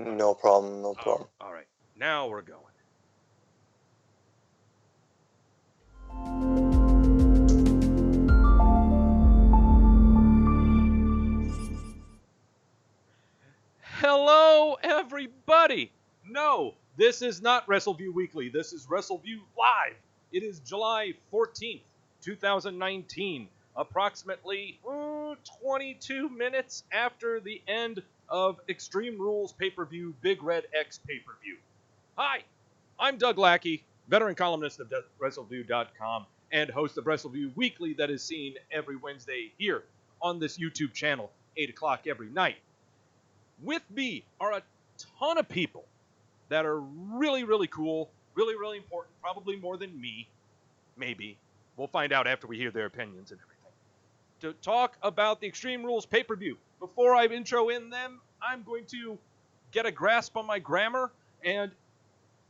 No problem, no problem. All right, now we're going. Hello, everybody. No, this is not Wrestleview Weekly. This is Wrestleview Live. It is July 14th, 2019, approximately 22 minutes after the end of Extreme Rules pay-per-view, Big Red X pay-per-view. Hi, I'm Doug Lackey, veteran columnist of Wrestleview.com and host of Wrestleview Weekly that is seen every Wednesday here on this YouTube channel, 8 o'clock every night. With me are a ton of people that are really, really cool, really, really important, probably more than me, maybe. We'll find out after we hear their opinions and everything. To talk about the Extreme Rules pay-per-view. Before I intro in them, I'm going to get a grasp on my grammar and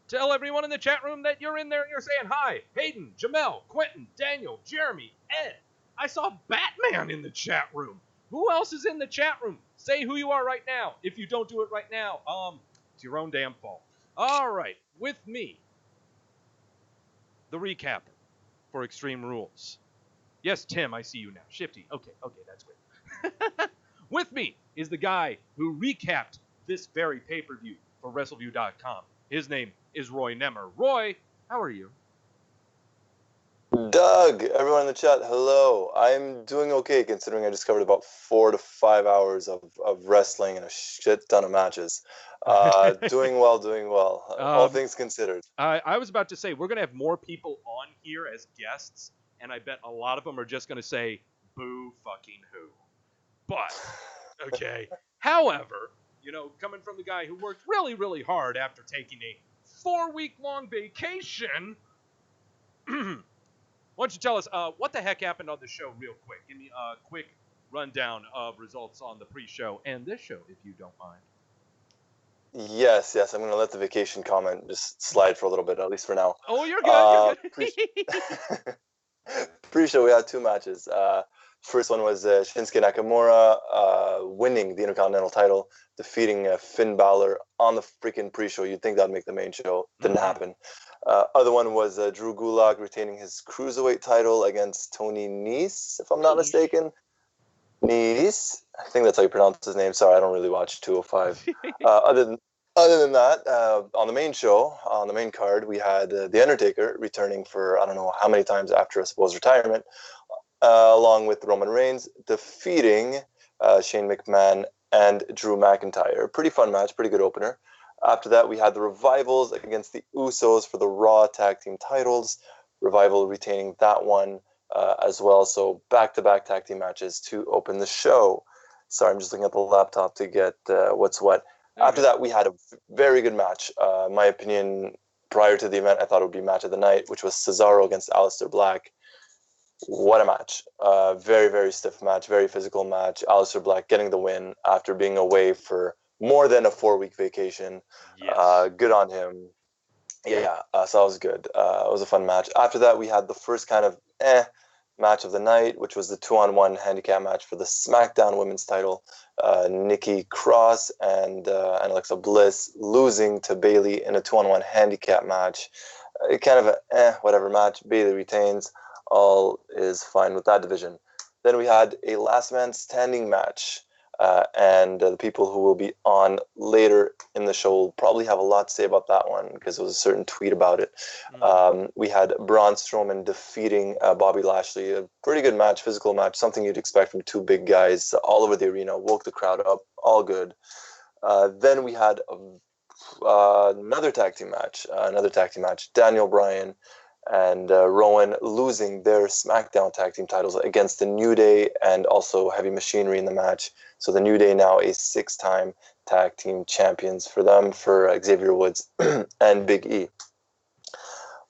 tell everyone in the chat room that you're in there and you're saying hi. Hayden, Jamel, Quentin, Daniel, Jeremy, Ed. I saw Batman in the chat room. Who else is in the chat room? Say who you are right now. If you don't do it right now, it's your own damn fault. All right, with me, the recapper for Extreme Rules. Yes, Tim, I see you now. Shifty. Okay, that's great. With me is the guy who recapped this very pay-per-view for Wrestleview.com. His name is Roy Nemer. Roy, how are you? Doug, everyone in the chat, hello. I'm doing okay considering I just covered about 4 to 5 hours of wrestling and a shit ton of matches. Doing well, all things considered. I was about to say, we're going to have more people on here as guests, and I bet a lot of them are just going to say, boo fucking who. But, okay. However, coming from the guy who worked really, really hard after taking a 4-week-long vacation, why don't you tell us what the heck happened on the show real quick? Give me a quick rundown of results on the pre-show and this show, if you don't mind. Yes, I'm going to let the vacation comment just slide for a little bit, at least for now. Oh, you're good. Pre-show, we had 2 matches. First one was Shinsuke Nakamura winning the Intercontinental title, defeating Finn Balor on the freaking pre-show. You'd think that'd make the main show. Didn't happen. Other one was Drew Gulak retaining his Cruiserweight title against Tony Nese, if I'm not mistaken. Nese? I think that's how you pronounce his name. Sorry, I don't really watch 205. Other than that, on the main show, on the main card, we had The Undertaker returning for I don't know how many times after a supposed retirement, along with Roman Reigns, defeating Shane McMahon and Drew McIntyre. Pretty fun match, pretty good opener. After that, we had the Revivals against the Usos for the Raw Tag Team titles. Revival retaining that one as well. So back-to-back tag team matches to open the show. Sorry, I'm just looking at the laptop to get what's what. After that, we had a very good match. My opinion, prior to the event, I thought it would be match of the night, which was Cesaro against Alistair Black. What a match. Very, very stiff match, very physical match. Alistair Black getting the win after being away for more than a 4-week vacation. Yes. Good on him. Yeah, so that was good. It was a fun match. After that, we had the first kind of match of the night, which was the 2-on-1 handicap match for the SmackDown Women's title. Nikki Cross and Alexa Bliss losing to Bayley in a 2-on-1 handicap match. Kind of a whatever match. Bayley retains. All is fine with that division. Then we had a last man standing match. And the people who will be on later in the show will probably have a lot to say about that one because there was a certain tweet about it. We had Braun Strowman defeating Bobby Lashley. A pretty good match, physical match, something you'd expect from 2 big guys all over the arena, woke the crowd up, all good. Then we had another tag team match. Daniel Bryan and Rowan losing their SmackDown tag team titles against the New Day and also Heavy Machinery in the match. So the New Day now a 6-time tag team champions for them, for Xavier Woods and Big E.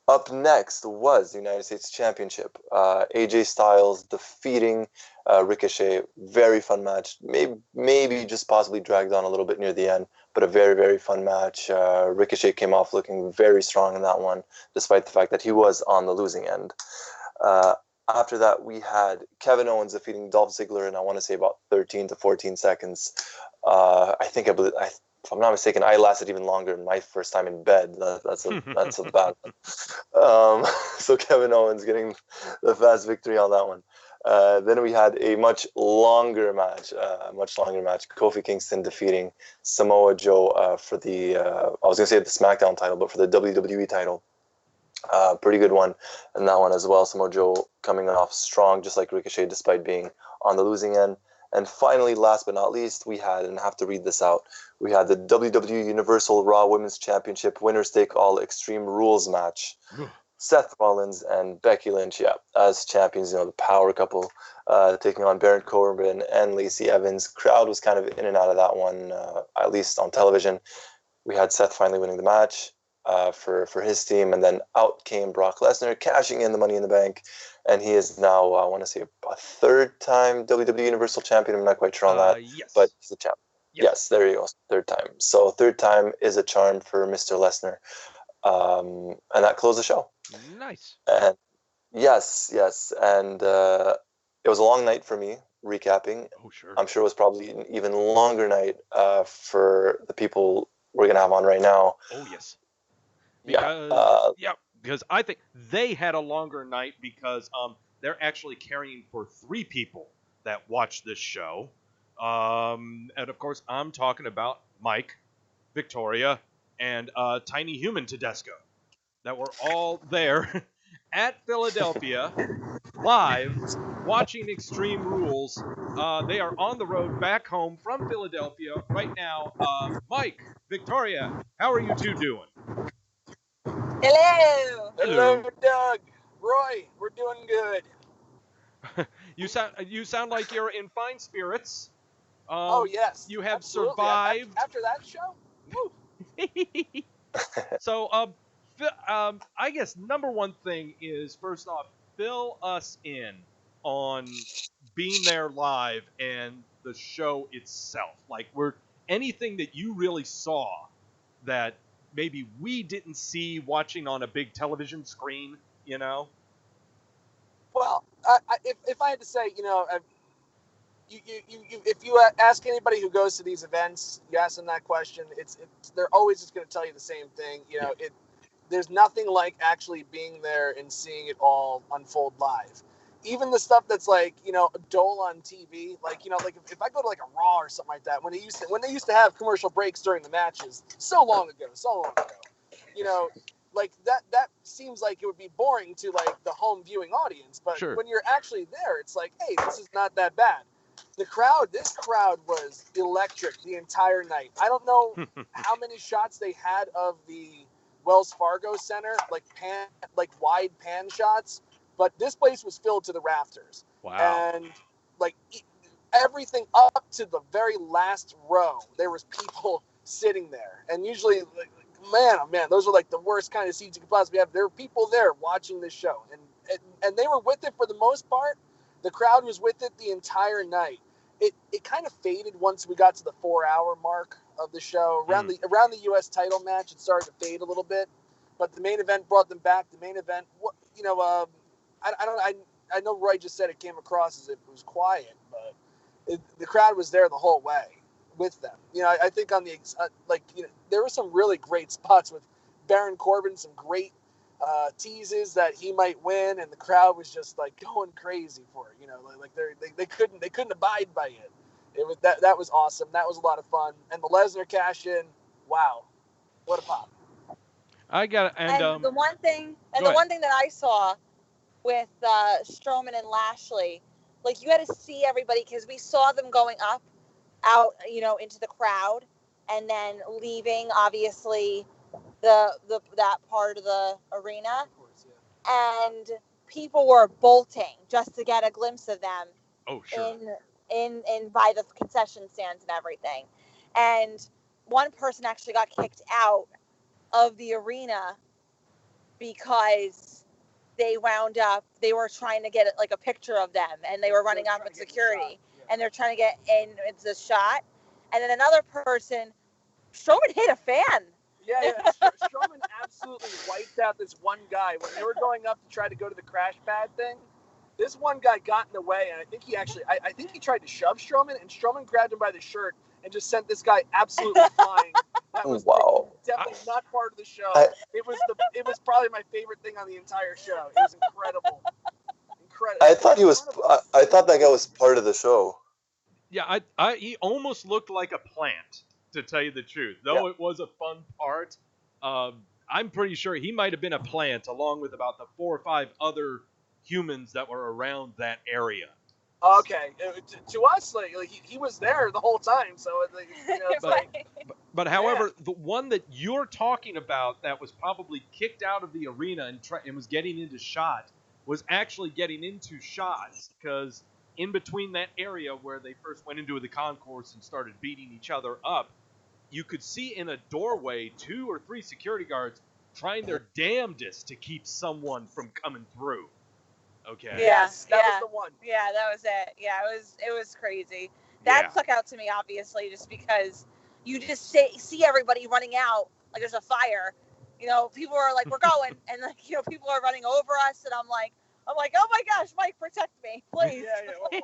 Up next was the United States Championship. AJ Styles defeating Ricochet. Very fun match. Maybe just possibly dragged on a little bit near the end, but a very, very fun match. Ricochet came off looking very strong in that one, despite the fact that he was on the losing end. After that, we had Kevin Owens defeating Dolph Ziggler in, I want to say, about 13 to 14 seconds. I if I'm not mistaken, I lasted even longer than my first time in bed. That's a bad one. So Kevin Owens getting the fast victory on that one. Then we had a much longer match. Kofi Kingston defeating Samoa Joe for the I was gonna say the SmackDown title, but for the WWE title. Pretty good one in that one as well. Samoa Joe coming off strong, just like Ricochet, despite being on the losing end. And finally, last but not least, we had, and I have to read this out, we had the WWE Universal Raw Women's Championship Winners Take All Extreme Rules match. Seth Rollins and Becky Lynch, as champions, the power couple, taking on Baron Corbin and Lacey Evans. Crowd was kind of in and out of that one, at least on television. We had Seth finally winning the match for his team, and then out came Brock Lesnar, cashing in the Money in the Bank, and he is now, I want to say, a third-time WWE Universal Champion. I'm not quite sure on that, yes. but he's the champ. Yes, there you go, third time. So third time is a charm for Mr. Lesnar, and that closed the show. Nice. And yes, and it was a long night for me recapping. Oh, sure. I'm sure it was probably an even longer night for the people we're gonna have on right now. Oh yes. Because I think they had a longer night because they're actually carrying for 3 people that watch this show. And of course, I'm talking about Mike, Victoria, and Tiny Human Tedesco that were all there at Philadelphia live watching Extreme Rules. They are on the road back home from Philadelphia right now. Mike, Victoria, how are you two doing? Hello, Doug. Roy, we're doing good. You sound like you're in fine spirits. Oh yes, you have absolutely. survived after that show. Woo. So, I guess number one thing is, first off, fill us in on being there live and the show itself. Like, anything that you really saw that maybe we didn't see watching on a big television screen, Well, if I had to say, if you ask anybody who goes to these events, you ask them that question, they're always just going to tell you the same thing. There's nothing like actually being there and seeing it all unfold live. Even the stuff that's like, dull on TV, like if I go to like a Raw or something like that, when they used to have commercial breaks during the matches, so long ago, like that seems like it would be boring to like the home viewing audience, but Sure. When you're actually there, it's like, hey, this is not that bad. This crowd was electric the entire night. I don't know how many shots they had of the Wells Fargo Center, like wide pan shots, but this place was filled to the rafters. Wow. And like everything up to the very last row, there was people sitting there. And usually, like, man, oh man, those are like the worst kind of seats you could possibly have. There were people there watching this show, and they were with it for the most part. The crowd was with it the entire night. It kind of faded once we got to the 4-hour mark of the show. Around the U.S. title match, it started to fade a little bit, but the main event brought them back. The main event, I know Roy just said it came across as if it was quiet, but the crowd was there the whole way with them. I think on the there were some really great spots with Baron Corbin, some great teases that he might win, and the crowd was just like going crazy for it. They couldn't abide by it. It was that was awesome. That was a lot of fun, and the Lesnar cash in, wow, what a pop! I got it. And the one thing that I saw with Strowman and Lashley, like, you had to see everybody, because we saw them going out, into the crowd, and then leaving, obviously, that part of the arena. Of course, yeah. And people were bolting just to get a glimpse of them. Oh, sure. in by the concession stands and everything. And one person actually got kicked out of the arena because they were trying to get like a picture of them, and they were running off with security, and they're trying to get in the shot. And then another person, Strowman hit a fan. Yeah. Strowman absolutely wiped out this one guy when they were going up to try to go to the crash pad thing. This one guy got in the way, and I think he tried to shove Strowman, and Strowman grabbed him by the shirt and just sent this guy absolutely flying. That was definitely not part of the show. It was probably my favorite thing on the entire show. It was incredible. I thought I thought that guy was part of the show. Yeah, he almost looked like a plant, to tell you the truth. Though it was a fun part, I'm pretty sure he might have been a plant along with about the 4 or 5 other humans that were around that area. Okay, to us, like he was there the whole time, so but however, the one that you're talking about that was probably kicked out of the arena and was getting into shot was actually getting into shots, because in between that area where they first went into the concourse and started beating each other up, you could see in a doorway 2 or 3 security guards trying their damnedest to keep someone from coming through. Okay. Yes, that was the one. Yeah, that was it. Yeah, it was crazy. That stuck out to me, obviously, just because you just see everybody running out like there's a fire. You know, people are like, we're going, and like, you know, people are running over us, and I'm like, oh my gosh, Mike, protect me, please. Well,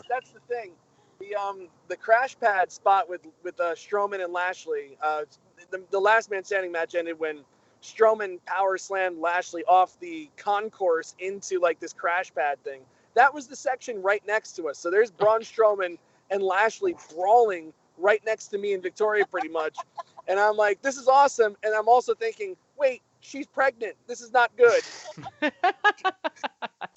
that's the thing. The crash pad spot with Strowman and Lashley. The last man standing match ended when Strowman power slammed Lashley off the concourse into like this crash pad thing. That was the section right next to us. So there's Braun Strowman and Lashley brawling right next to me and Victoria, pretty much. And I'm like, this is awesome. And I'm also thinking, wait, she's pregnant. This is not good.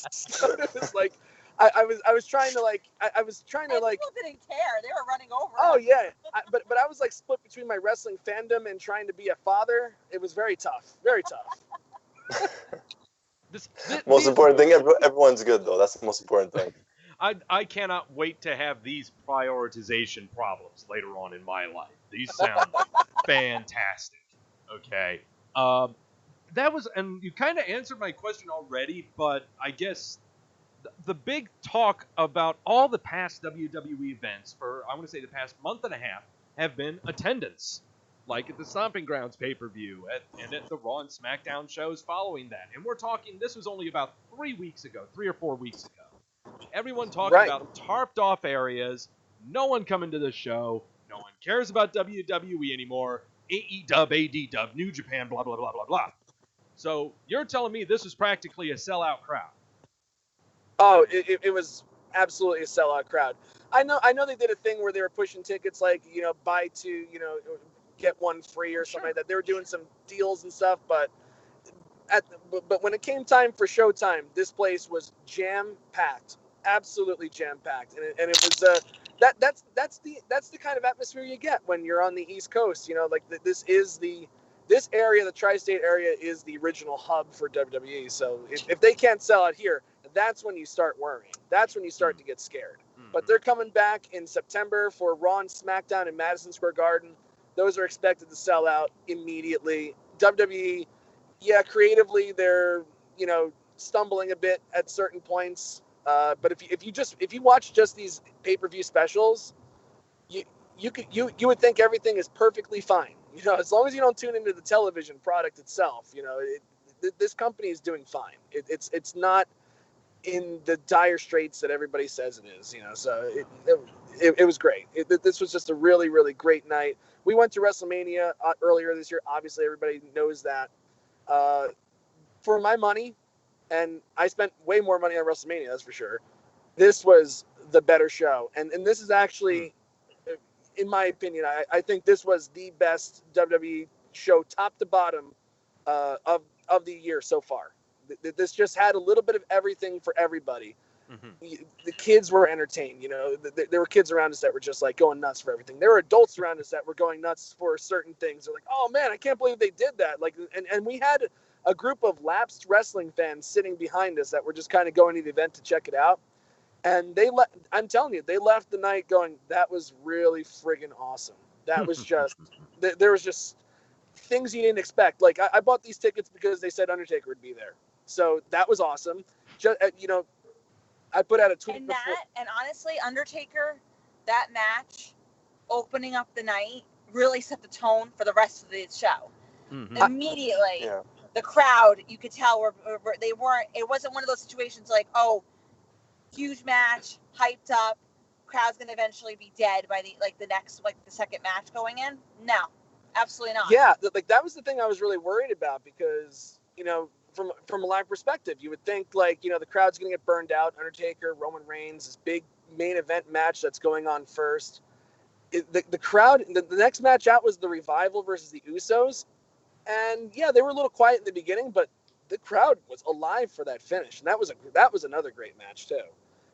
So it was like, I was trying to people didn't care. They were running over. Oh yeah, but I was like split between my wrestling fandom and trying to be a father. It was very tough, very tough. Most important thing, everyone's good though. That's the most important thing. I cannot wait to have these prioritization problems later on in my life. These sound fantastic. Okay. That was, and you kind of answered my question already, but I guess the big talk about all the past WWE events for, I want to say, the past month and a half have been attendance. Like at the Stomping Grounds pay-per-view and at the Raw and SmackDown shows following that. And we're talking, this was only about 3 or 4 weeks ago. Everyone talking about tarped off areas, no one coming to the show, no one cares about WWE anymore, AE-dub, AD-dub, New Japan, blah, blah, blah, blah, blah. So you're telling me this is practically a sellout crowd? Oh, it was absolutely a sellout crowd. I know they did a thing where they were pushing tickets like, you know, buy 2, you know, get 1 free or something like that. They were doing some deals and stuff, but when it came time for showtime, this place was jam-packed, absolutely jam-packed, and it was that's the kind of atmosphere you get when you're on the East Coast. You know, like this area, the tri-state area, is the original hub for WWE. So if they can't sell out here, that's when you start worrying. That's when you start to get scared. But they're coming back in September for Raw and SmackDown in Madison Square Garden. Those are expected to sell out immediately. WWE, creatively they're, you know, stumbling a bit at certain points. But if you watch just these pay-per-view specials, you would think everything is perfectly fine. You know, as long as you don't tune into the television product itself, you know, this company is doing fine. It's not in the dire straits that everybody says it is, you know. So it was great. This was just a really, really great night. We went to WrestleMania earlier this year. Obviously, everybody knows that. For my money, and I spent way more money on WrestleMania, that's for sure. This was the better show, and this is actually, in my opinion, I think this was the best WWE show, top to bottom, of the year so far. This just had a little bit of everything for everybody. Mm-hmm. The kids were entertained. You know, there were kids around us that were just like going nuts for everything. There were adults around us that were going nuts for certain things. They're like, "Oh man, I can't believe they did that!" Like, and we had a group of lapsed wrestling fans sitting behind us that were just kind of going to the event to check it out. And I'm telling you, they left the night going, "That was really friggin' awesome." That was just there was just things you didn't expect. Like I bought these tickets because they said Undertaker would be there. So that was awesome. Just, you know, I put out a tweet and honestly, Undertaker, that match, opening up the night, really set the tone for the rest of the show. Mm-hmm. Immediately, the crowd, you could tell it wasn't one of those situations like, oh, huge match, hyped up, crowd's going to eventually be dead by the next, like, the second match going in? No, absolutely not. Yeah, like that was the thing I was really worried about because, you know, from a live perspective, you would think, like, you know, the crowd's going to get burned out. Undertaker, Roman Reigns, this big main event match that's going on first. The crowd, the next match out was the Revival versus the Usos. And yeah, they were a little quiet in the beginning, but the crowd was alive for that finish. And that was another great match too.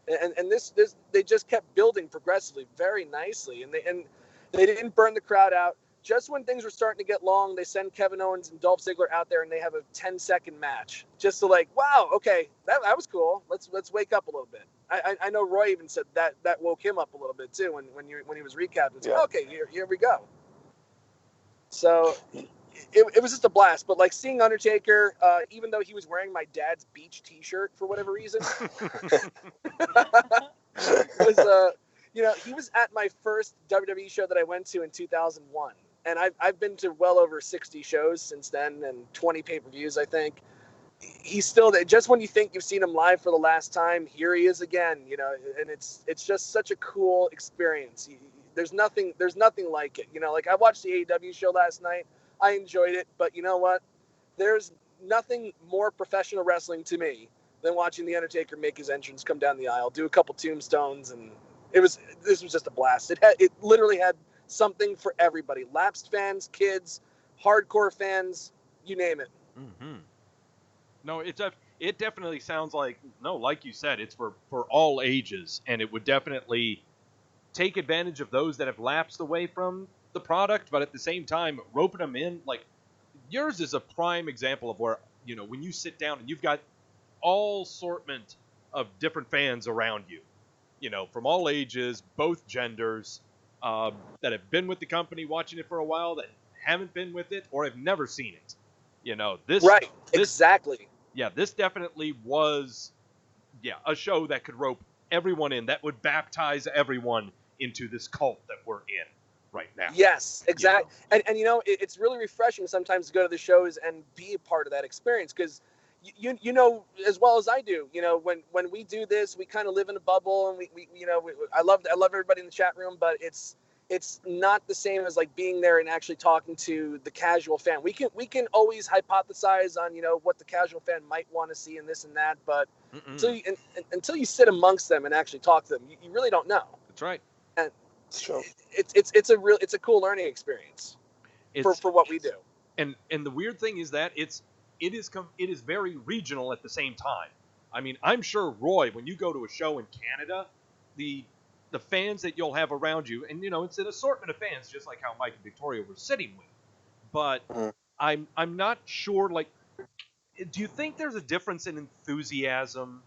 And this they just kept building progressively very nicely. And they didn't burn the crowd out. Just when things were starting to get long, they send Kevin Owens and Dolph Ziggler out there, and they have a 10-second match. Just to, like, wow, okay, that was cool. Let's wake up a little bit. I know Roy even said that woke him up a little bit too when he was recapping. It's like, okay, here we go. So it was just a blast. But, like, seeing Undertaker, even though he was wearing my dad's beach T-shirt for whatever reason, was you know, he was at my first WWE show that I went to in 2001. And I've been to well over 60 shows since then and 20 pay-per-views, I think. He's still there. Just when you think you've seen him live for the last time, here he is again, you know, and it's just such a cool experience. There's nothing like it. You know, like, I watched the AEW show last night. I enjoyed it, but you know what? There's nothing more professional wrestling to me than watching The Undertaker make his entrance, come down the aisle, do a couple tombstones, and this was just a blast. It literally had something for everybody. Lapsed fans, kids, hardcore fans, you name it. Mm-hmm. No, it definitely sounds like, like you said, it's for all ages, and it would definitely take advantage of those that have lapsed away from the product, but at the same time, roping them in. Like, yours is a prime example of where, you know, when you sit down and you've got all assortment of different fans around you, you know, from all ages, both genders, that have been with the company, watching it for a while, that haven't been with it, or have never seen it. You know, exactly. Yeah, this definitely was, a show that could rope everyone in, that would baptize everyone into this cult that we're in right now. Yes, exactly. You know? And you know, it's really refreshing sometimes to go to the shows and be a part of that experience, because you know as well as I do, you know, when we do this, we kind of live in a bubble, and we you know, I love everybody in the chat room, but it's not the same as, like, being there and actually talking to the casual fan. We can always hypothesize on, you know, what the casual fan might want to see and this and that, but until you sit amongst them and actually talk to them, you really don't know. That's right. And it's true. It's a cool learning experience for what we do. And the weird thing is that it is very regional at the same time. I mean, I'm sure, Roy, when you go to a show in Canada, the fans that you'll have around you, and, you know, it's an assortment of fans, just like how Mike and Victoria were sitting with. But I'm not sure, like, do you think there's a difference in enthusiasm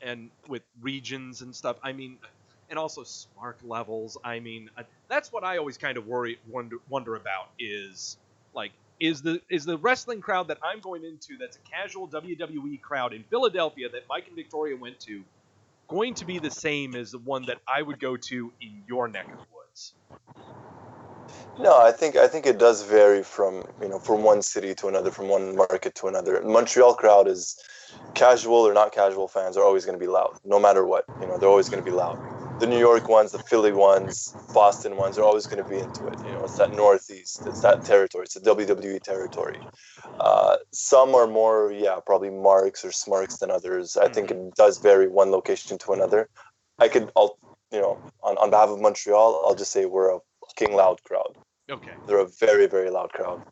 and with regions and stuff? I mean, and also spark levels. I mean, that's what I always kind of wonder about is, like, is the wrestling crowd that I'm going into, that's a casual WWE crowd in Philadelphia that Mike and Victoria went to, going to be the same as the one that I would go to in your neck of the woods? No, I think it does vary from one city to another, from one market to another. Montreal crowd is casual or not casual fans are always going to be loud, no matter what. You know, they're always going to be loud. The New York ones, the Philly ones, Boston ones are always going to be into it. You know, it's that Northeast, it's that territory, it's the WWE territory. Some are more, probably marks or smarks than others. I think it does vary one location to another. On behalf of Montreal, I'll just say we're a fucking loud crowd. Okay. They're a very, very loud crowd.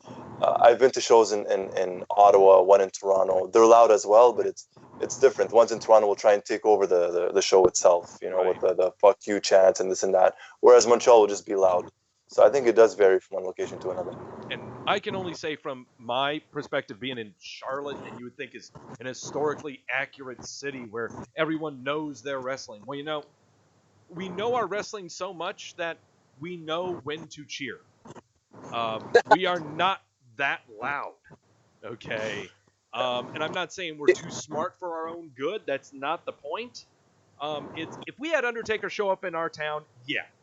I've been to shows in Ottawa, one in Toronto. They're loud as well, but it's different. Ones in Toronto will try and take over the show itself, you know, right, with the fuck you chants and this and that. Whereas Montreal will just be loud. So I think it does vary from one location to another. And I can only say from my perspective, being in Charlotte, and you would think is an historically accurate city where everyone knows their wrestling. Well, you know, we know our wrestling so much that we know when to cheer. We are not that loud, okay? And I'm not saying we're too smart for our own good. That's not the point. If we had Undertaker show up in our town,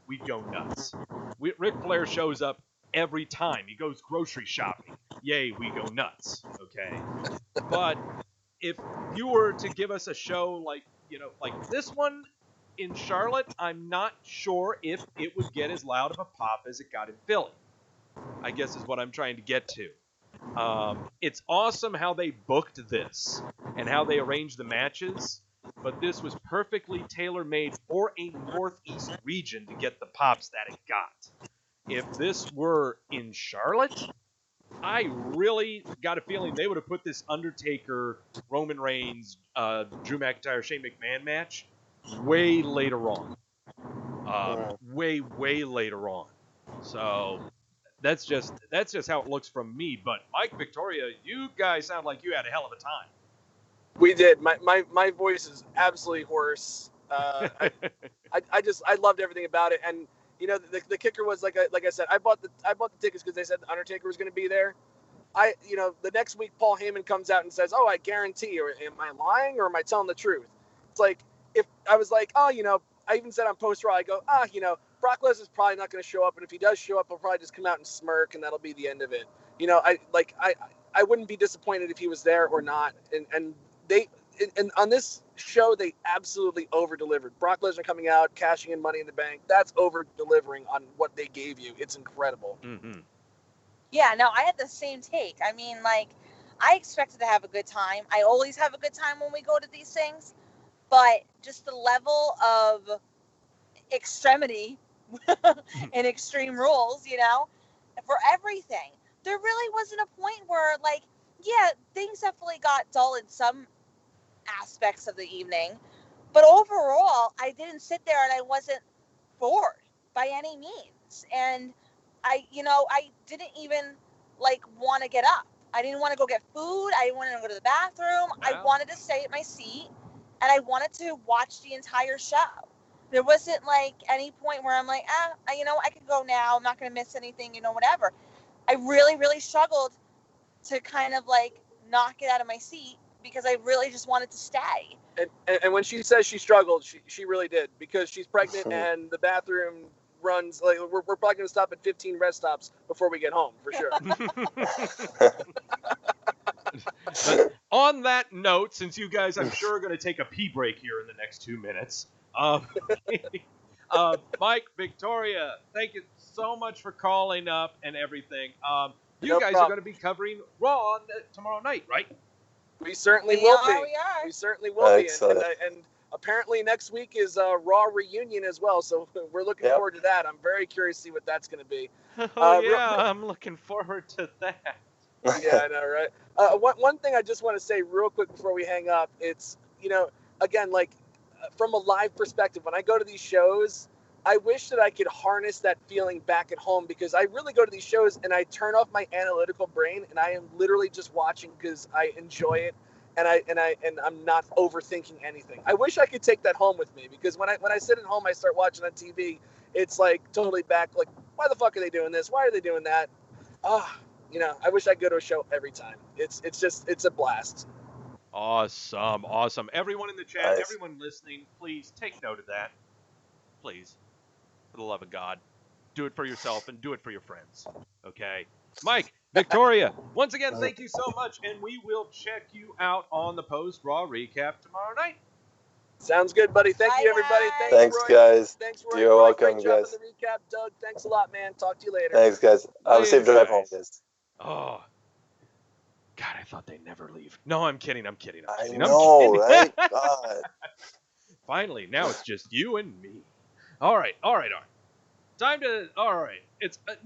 we'd go nuts. Ric Flair shows up every time. He goes grocery shopping. Yay, we go nuts, okay? But if you were to give us a show like this one, in Charlotte, I'm not sure if it would get as loud of a pop as it got in Philly, I guess is what I'm trying to get to. It's awesome how they booked this and how they arranged the matches, but this was perfectly tailor-made for a Northeast region to get the pops that it got. If this were in Charlotte, I really got a feeling they would have put this Undertaker, Roman Reigns, Drew McIntyre, Shane McMahon match way later on. Way later on. So that's just how it looks from me. But Mike, Victoria, you guys sound like you had a hell of a time. We did. My voice is absolutely hoarse. I loved everything about it. And you know, the kicker was like I said, I bought the tickets because they said the Undertaker was going to be there. The next week Paul Heyman comes out and says, "Oh, I guarantee," or am I lying or am I telling the truth? It's like, if I was like, oh, I even said on Post Raw, I go, Brock Lesnar's probably not going to show up, and if he does show up, he'll probably just come out and smirk, and that'll be the end of it. I wouldn't be disappointed if he was there or not. And on this show, they absolutely over-delivered. Brock Lesnar coming out, cashing in Money in the Bank, that's over-delivering on what they gave you. It's incredible. Mm-hmm. Yeah, no, I had the same take. I mean, I expected to have a good time. I always have a good time when we go to these things, but just the level of extremity and Extreme Rules, for everything. There really wasn't a point where, things definitely got dull in some aspects of the evening, but overall, I didn't sit there and I wasn't bored by any means. And I didn't even want to get up. I didn't want to go get food. I didn't want to go to the bathroom. Wow. I wanted to stay at my seat, and I wanted to watch the entire show. There wasn't any point where I'm like, I could go now. I'm not going to miss anything, whatever. I really, really struggled to kind of not get out of my seat because I really just wanted to stay. And when she says she struggled, she really did, because she's pregnant and the bathroom runs we're probably going to stop at 15 rest stops before we get home for sure. But on that note, since you guys I'm sure are going to take a pee break here in the next 2 minutes, Mike, Victoria, thank you so much for calling up and everything. You guys are going to be covering Raw tomorrow night, right? We certainly will be. We are. We certainly will be. Excellent. And apparently next week is a Raw reunion as well, so we're looking forward to that. I'm very curious to see what that's going to be. I'm looking forward to that. Yeah, I know, right? One thing I just want to say real quick before we hang up, it's, again, from a live perspective, when I go to these shows, I wish that I could harness that feeling back at home, because I really go to these shows and I turn off my analytical brain and I am literally just watching because I enjoy it. And I'm not overthinking anything. I wish I could take that home with me, because when I sit at home, I start watching on TV. It's totally back. Why the fuck are they doing this? Why are they doing that? I wish I could go to a show every time. It's a blast. Awesome. Everyone in the chat, everyone listening, please take note of that. Please, for the love of God, do it for yourself and do it for your friends. Okay, Mike, Victoria, once again, thank you so much, and we will check you out on the post-Raw recap tomorrow night. Sounds good, buddy. Thank you, everybody. Thanks, Roy. guys. Thanks, Roy. You're welcome, Great job guys. on the recap, Doug. Thanks a lot, man. Talk to you later. Thanks, guys. Have a safe drive home, guys. Oh, God, I thought they'd never leave. No, I'm kidding. I know, right? God. Finally, now it's just you and me. All right. Time to. All right.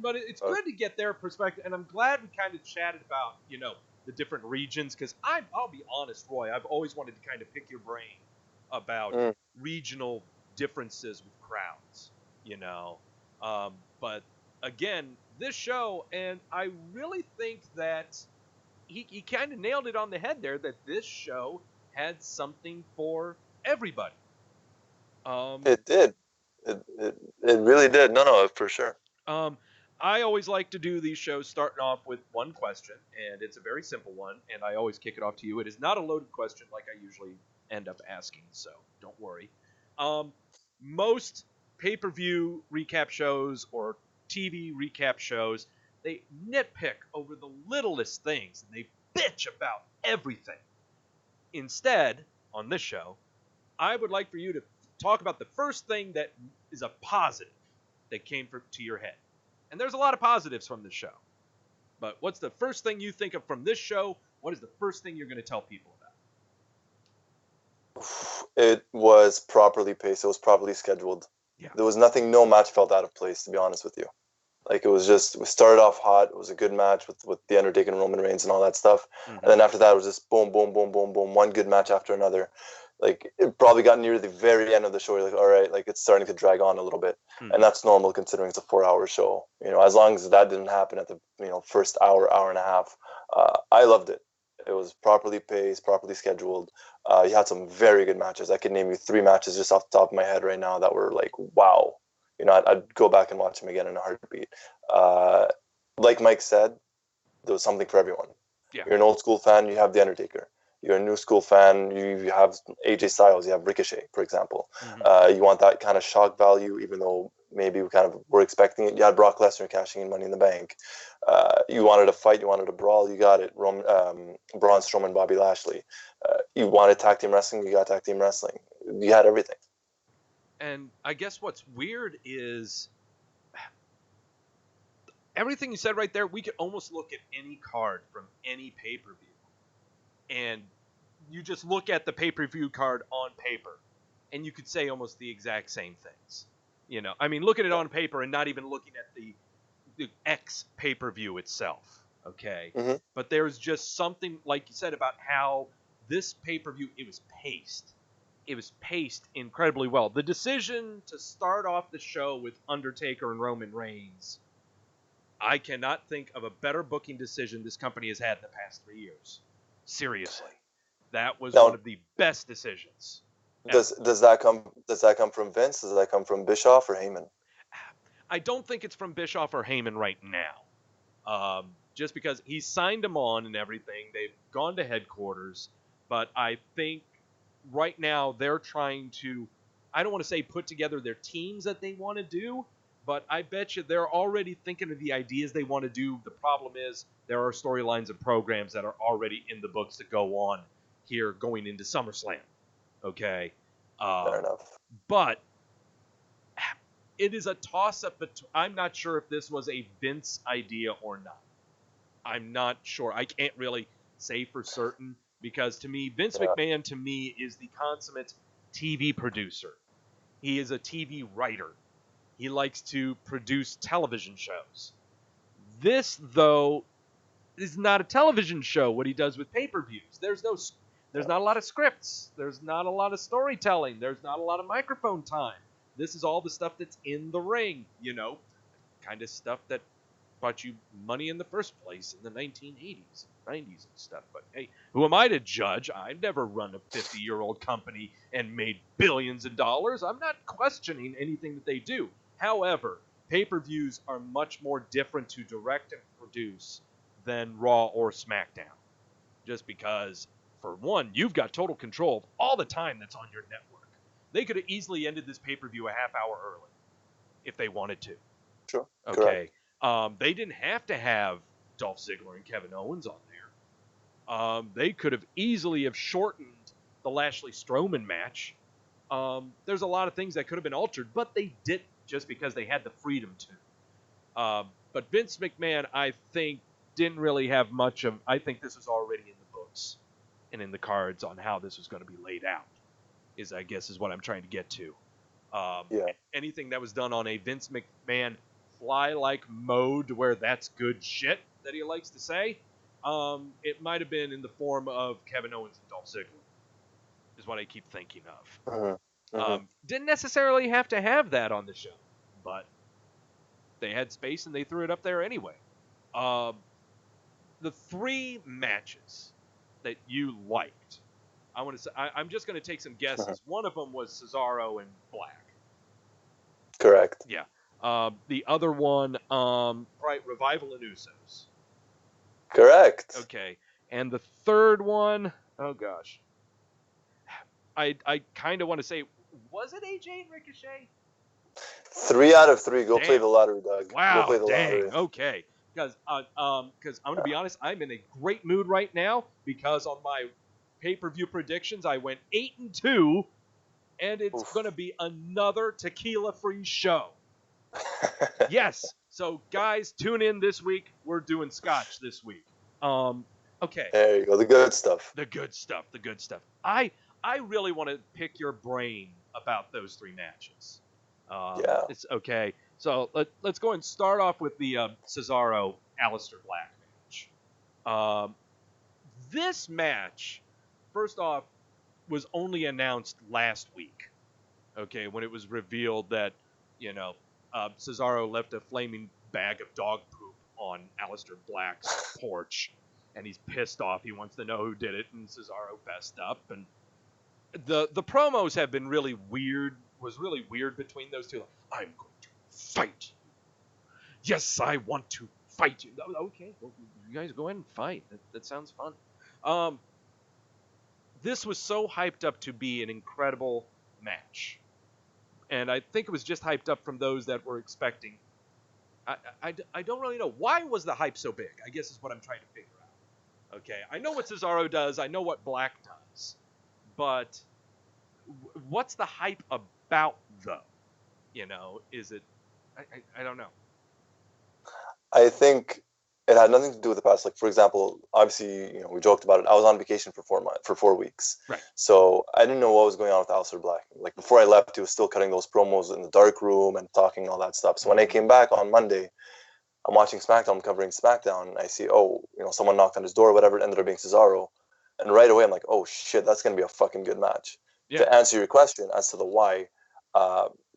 But it's good to get their perspective, and I'm glad we kind of chatted about the different regions, because I'll be honest, Roy, I've always wanted to kind of pick your brain about regional differences with crowds, but again, this show, and I really think that he kind of nailed it on the head there, that this show had something for everybody. It did. It really did. No, for sure. I always like to do these shows starting off with one question, and it's a very simple one, and I always kick it off to you. It is not a loaded question like I usually end up asking, so don't worry. Most pay-per-view recap shows or TV recap shows, they nitpick over the littlest things, and they bitch about everything. Instead, on this show, I would like for you to talk about the first thing that is a positive that came to your head. And there's a lot of positives from this show. But what's the first thing you think of from this show? What is the first thing you're going to tell people about? It was properly paced. It was properly scheduled. Yeah. There was nothing, no match felt out of place, to be honest with you. Like, it was just, we started off hot. It was a good match with The Undertaker and Roman Reigns and all that stuff. And then after that, it was just boom, boom, boom, boom, boom, one good match after another. Like, it probably got near the very end of the show. You're like, all right, like, it's starting to drag on a little bit. And that's normal considering it's a 4-hour show. You know, as long as that didn't happen at the, first hour, hour and a half, I loved it. It was properly paced, properly scheduled. You had some very good matches. I could name you 3 matches just off the top of my head right now that were like, wow. You know, I'd go back and watch them again in a heartbeat. Like Mike said, there was something for everyone. Yeah. You're an old school fan, you have The Undertaker. You're a new school fan, you have AJ Styles, you have Ricochet, for example. You want that kind of shock value, even though maybe we kind of were expecting it. You had Brock Lesnar cashing in Money in the Bank. You wanted a fight, you wanted a brawl, you got it. Braun Strowman, Bobby Lashley. You wanted tag team wrestling, you got tag team wrestling. You had everything. And I guess what's weird is everything you said right there, we could almost look at any card from any pay-per-view. And you just look at the pay-per-view card on paper, and you could say almost the exact same things. You know, I mean, look at it on paper and not even looking at the X pay-per-view itself, okay? But there's just something, like you said, about how this pay-per-view, it was paced. It was paced incredibly well. The decision to start off the show with Undertaker and Roman Reigns, I cannot think of a better booking decision this company has had in the past 3 years. Seriously. That was one of the best decisions. Does that come from Vince? Does that come from Bischoff or Heyman? I don't think it's from Bischoff or Heyman right now. Just because he's signed them on and everything. They've gone to headquarters. But I think right now they're trying to, I don't want to say put together their teams that they want to do, but I bet you they're already thinking of the ideas they want to do. The problem is there are storylines and programs that are already in the books that go on here going into SummerSlam. Okay? Fair enough. But it is a toss-up. I'm not sure if this was a Vince idea or not. I'm not sure. I can't really say for certain because to me, Vince McMahon to me is the consummate TV producer. He is a TV writer. He likes to produce television shows. This, though, is not a television show, what he does with pay-per-views. There's not a lot of scripts. There's not a lot of storytelling. There's not a lot of microphone time. This is all the stuff that's in the ring, kind of stuff that brought you money in the first place in the 1980s, 90s and stuff. But hey, who am I to judge? I've never run a 50-year-old company and made billions of dollars. I'm not questioning anything that they do. However, pay-per-views are much more different to direct and produce than Raw or SmackDown. Just because, for one, you've got total control of all the time that's on your network. They could have easily ended this pay-per-view a half hour early if they wanted to. Sure. Okay. They didn't have to have Dolph Ziggler and Kevin Owens on there. They could have easily have shortened the Lashley Strowman match. There's a lot of things that could have been altered, but they didn't just because they had the freedom to. But Vince McMahon, I think, didn't really have much of. I think this was already in the books and in the cards on how this was going to be laid out. Is what I'm trying to get to. Anything that was done on a Vince McMahon fly-like mode where that's good shit that he likes to say, it might have been in the form of Kevin Owens and Dolph Ziggler, is what I keep thinking of. Didn't necessarily have to have that on the show, but they had space and they threw it up there anyway. The 3 matches that you liked, I want to say, I'm just going to take some guesses. One of them was Cesaro and Black. Correct. Yeah. The other one, right, Revival and Usos. Correct. Okay. And the third one, oh gosh. I kind of want to say, was it AJ and Ricochet? 3 out of 3. Go Damn. Play the lottery, Doug. Wow. Go play the dang. lottery. Okay. Because I'm going to be honest, I'm in a great mood right now because on my pay-per-view predictions, I went 8-2 And it's Oof. going to be another tequila-free show. Yes. So, guys, tune in this week. We're doing scotch this week. Okay. There you go. The good stuff. The good stuff. The good stuff. I really want to pick your brain about those three matches. Yeah. It's okay. So let's go and start off with the Cesaro Alistair Black match. This match, first off, was only announced last week. Okay, when it was revealed that, Cesaro left a flaming bag of dog poop on Alistair Black's porch, and he's pissed off. He wants to know who did it, and Cesaro fessed up. And the promos have been really weird. Was really weird between those two. I'm going to fight you. Yes, I want to fight you. Okay, well, you guys go ahead and fight. That sounds fun. This was so hyped up to be an incredible match. And I think it was just hyped up from those that were expecting. I don't really know. Why was the hype so big? I guess is what I'm trying to figure out. Okay, I know what Cesaro does. I know what Black does. But what's the hype about, though? Is it... I don't know. I think it had nothing to do with the past. Like, for example, obviously, we joked about it. I was on vacation for 4 weeks. Right. So I didn't know what was going on with Alistair Black. Like, before I left, he was still cutting those promos in the dark room and talking all that stuff. So when I came back on Monday, I'm watching SmackDown, I'm covering SmackDown, and I see, someone knocked on his door, whatever. It ended up being Cesaro. And right away, I'm like, oh, shit, that's going to be a fucking good match. Yeah. To answer your question as to the why,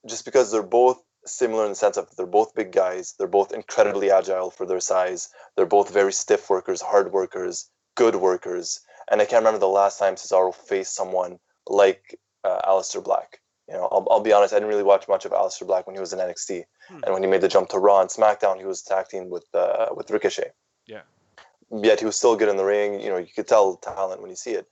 just because they're both similar in the sense of they're both big guys, they're both incredibly agile for their size, they're both very stiff workers, hard workers, good workers, and I can't remember the last time Cesaro faced someone like Alistair Black. I'll be honest, I didn't really watch much of Alistair Black when he was in NXT, and when he made the jump to Raw and SmackDown, he was tag teamed with Ricochet. Yeah. Yet he was still good in the ring. You could tell talent when you see it.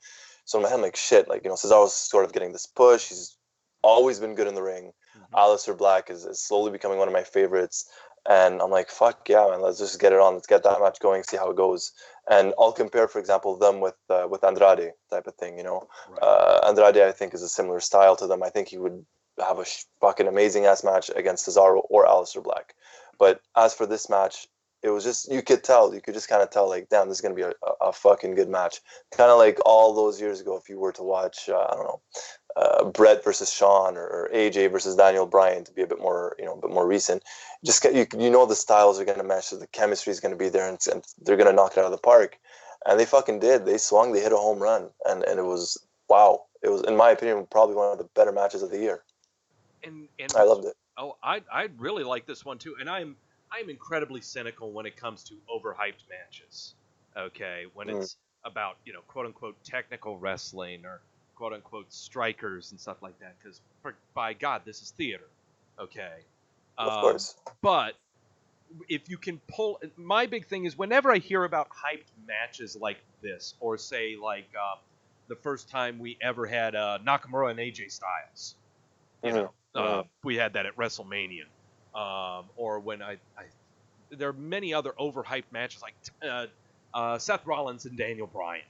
So in my head, I'm like, shit, Cesaro's sort of getting this push. He's always been good in the ring. Alistair Black is slowly becoming one of my favorites. And I'm like, fuck yeah, man, let's just get it on. Let's get that match going, see how it goes. And I'll compare, for example, them with Andrade type of thing, Right. Andrade, I think, is a similar style to them. I think he would have a fucking amazing-ass match against Cesaro or Alistair Black. But as for this match, it was just, you could just kind of tell, like, damn, this is going to be a fucking good match. Kind of like all those years ago, if you were to watch, Brett versus Shawn or AJ versus Daniel Bryan, to be a bit more recent. Just the styles are going to mesh, so the chemistry is going to be there, and they're going to knock it out of the park. And they fucking did. They swung, they hit a home run, and it was, wow. It was, in my opinion, probably one of the better matches of the year. And I loved it. Oh, I really like this one too, and I'm incredibly cynical when it comes to overhyped matches. Okay, when it's about quote unquote technical wrestling or quote unquote strikers and stuff like that, because by God, this is theater. Okay, of course. But if you can pull, my big thing is whenever I hear about hyped matches like this, or say like the first time we ever had Nakamura and AJ Styles, we had that at WrestleMania. Or when there are many other overhyped matches like Seth Rollins and Daniel Bryan.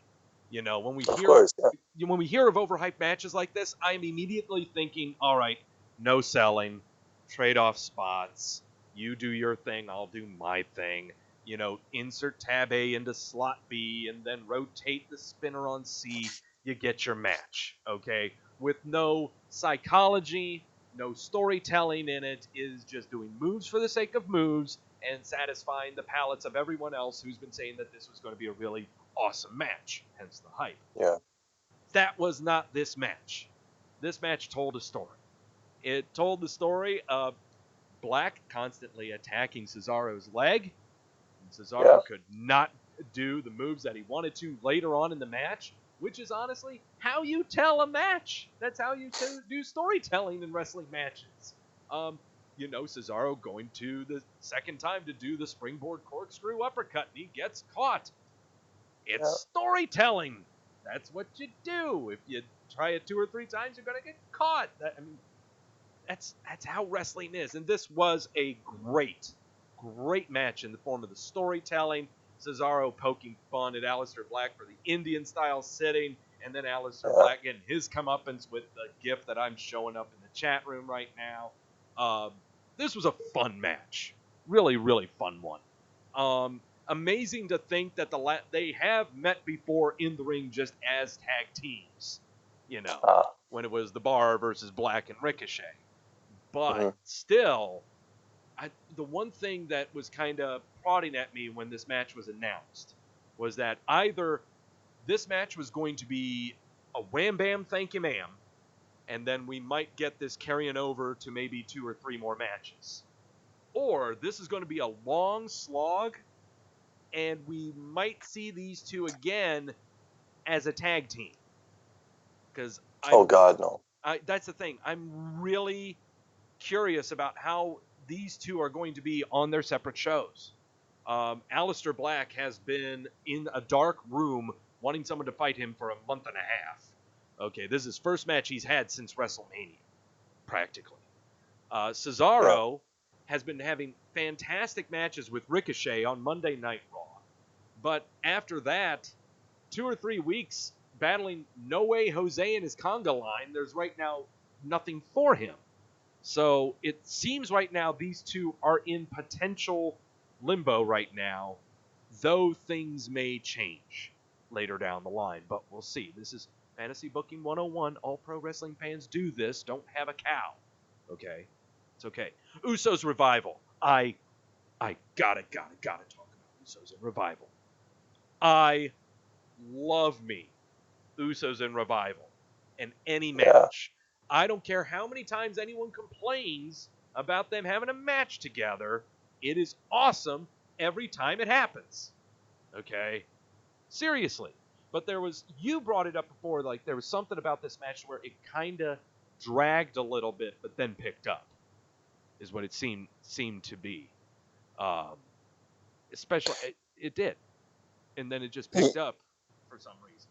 When we hear of overhyped matches like this, I'm immediately thinking, all right, no selling, trade off spots. You do your thing, I'll do my thing. Insert tab A into slot B and then rotate the spinner on C. You get your match, okay? With no psychology, no storytelling in it, is just doing moves for the sake of moves and satisfying the palates of everyone else who's been saying that this was going to be a really awesome match, hence the hype. Yeah. That was not this match. This match told a story. It told the story of Black constantly attacking Cesaro's leg. And Cesaro could not do the moves that he wanted to later on in the match, which is honestly how you tell a match. That's how you do storytelling in wrestling matches. Cesaro going to the second time to do the springboard corkscrew uppercut, and he gets caught. It's storytelling. That's what you do. If you try it 2 or 3 times, you're going to get caught. That's how wrestling is. And this was a great match in the form of the storytelling. Cesaro poking fun at Alistair Black for the Indian-style sitting. And then Alistair Black getting his comeuppance with the GIF that I'm showing up in the chat room right now. This was a fun match. Really, really fun one. Amazing to think that they have met before in the ring just as tag teams. When it was the Bar versus Black and Ricochet. But still, the one thing that was kind of prodding at me when this match was announced was that either this match was going to be a wham bam thank you ma'am, and then we might get this carrying over to maybe 2 or 3 more matches, or this is going to be a long slog and we might see these two again as a tag team. Because oh God, no. That's the thing. I'm really curious about how these two are going to be on their separate shows. Alistair Black has been in a dark room wanting someone to fight him for a month and a half. Okay, this is his first match he's had since WrestleMania, practically. Cesaro has been having fantastic matches with Ricochet on Monday Night Raw. But after that, 2 or 3 weeks battling No Way Jose and his conga line, there's right now nothing for him. So it seems right now these two are in potential limbo right now, though things may change later down the line. But we'll see. This is Fantasy Booking 101. All pro wrestling fans do this. Don't have a cow. Okay? It's okay. Usos Revival. I gotta talk about Usos and Revival. I love me Usos and Revival in any match. I don't care how many times anyone complains about them having a match together. It is awesome every time it happens. Okay? Seriously. But you brought it up before, like there was something about this match where it kind of dragged a little bit, but then picked up, is what it seemed to be. Especially, it did. And then it just picked up for some reason.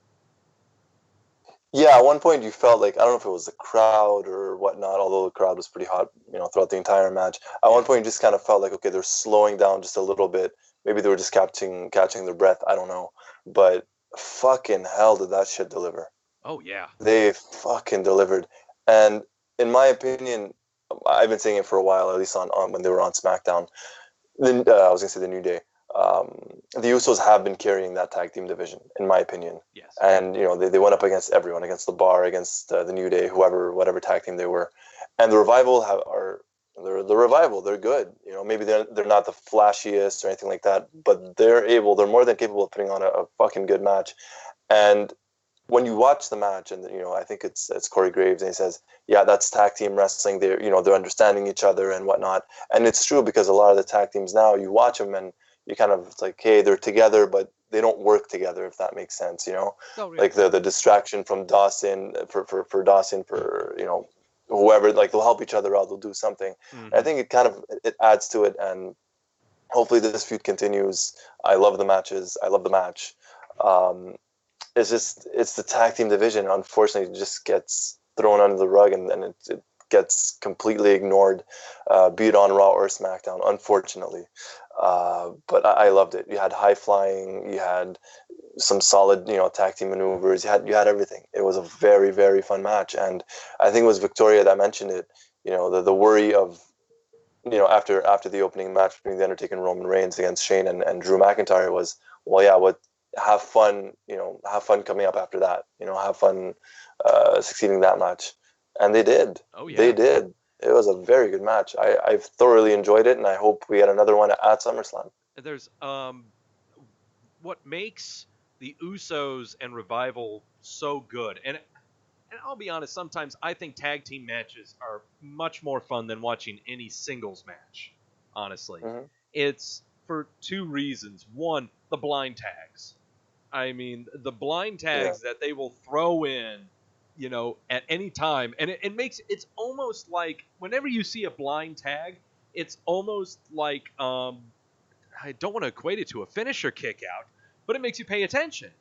Yeah, at one point you felt like, I don't know if it was the crowd or whatnot, although the crowd was pretty hot, throughout the entire match. At one point you just kind of felt like, okay, they're slowing down just a little bit. Maybe they were just catching their breath. I don't know. But fucking hell did that shit deliver. Oh, yeah. They fucking delivered. And in my opinion, I've been saying it for a while, at least on when they were on SmackDown. I was going to say the New Day. The Usos have been carrying that tag team division, in my opinion. Yes. And they went up against everyone, against the Bar, against the New Day, whatever tag team they were, and the Revival they're the Revival. They're good. Maybe they're not the flashiest or anything like that, but they're more than capable of putting on a fucking good match. And when you watch the match, and I think it's Corey Graves, and he says, "Yeah, that's tag team wrestling. They're understanding each other and whatnot." And it's true, because a lot of the tag teams now, you watch them and you kind of, it's like, hey, they're together, but they don't work together, if that makes sense, Oh, really? Like the distraction from Dawson for Dawson, for whoever, like they'll help each other out, they'll do something. Mm-hmm. I think it adds to it, and hopefully this feud continues. I love the matches. I love the match. It's the tag team division. Unfortunately, it just gets thrown under the rug, and it gets completely ignored, be it on Raw or SmackDown, unfortunately. But I loved it. You had high flying, you had some solid, tag team maneuvers. You had everything. It was a very, very fun match, and I think it was Victoria that mentioned it. The worry of, after the opening match between The Undertaker and Roman Reigns against Shane and Drew McIntyre was, well, yeah, have fun coming up after that. Have fun succeeding that match, and they did. Oh yeah, they did. It was a very good match. I've thoroughly enjoyed it, and I hope we get another one at SummerSlam. There's what makes the Usos and Revival so good, and I'll be honest, sometimes I think tag team matches are much more fun than watching any singles match, honestly. Mm-hmm. It's for 2 reasons. One, the blind tags. I mean, the blind tags that they will throw in, at any time. And it's almost like, whenever you see a blind tag, it's almost like, I don't want to equate it to a finisher kick out, but it makes you pay attention.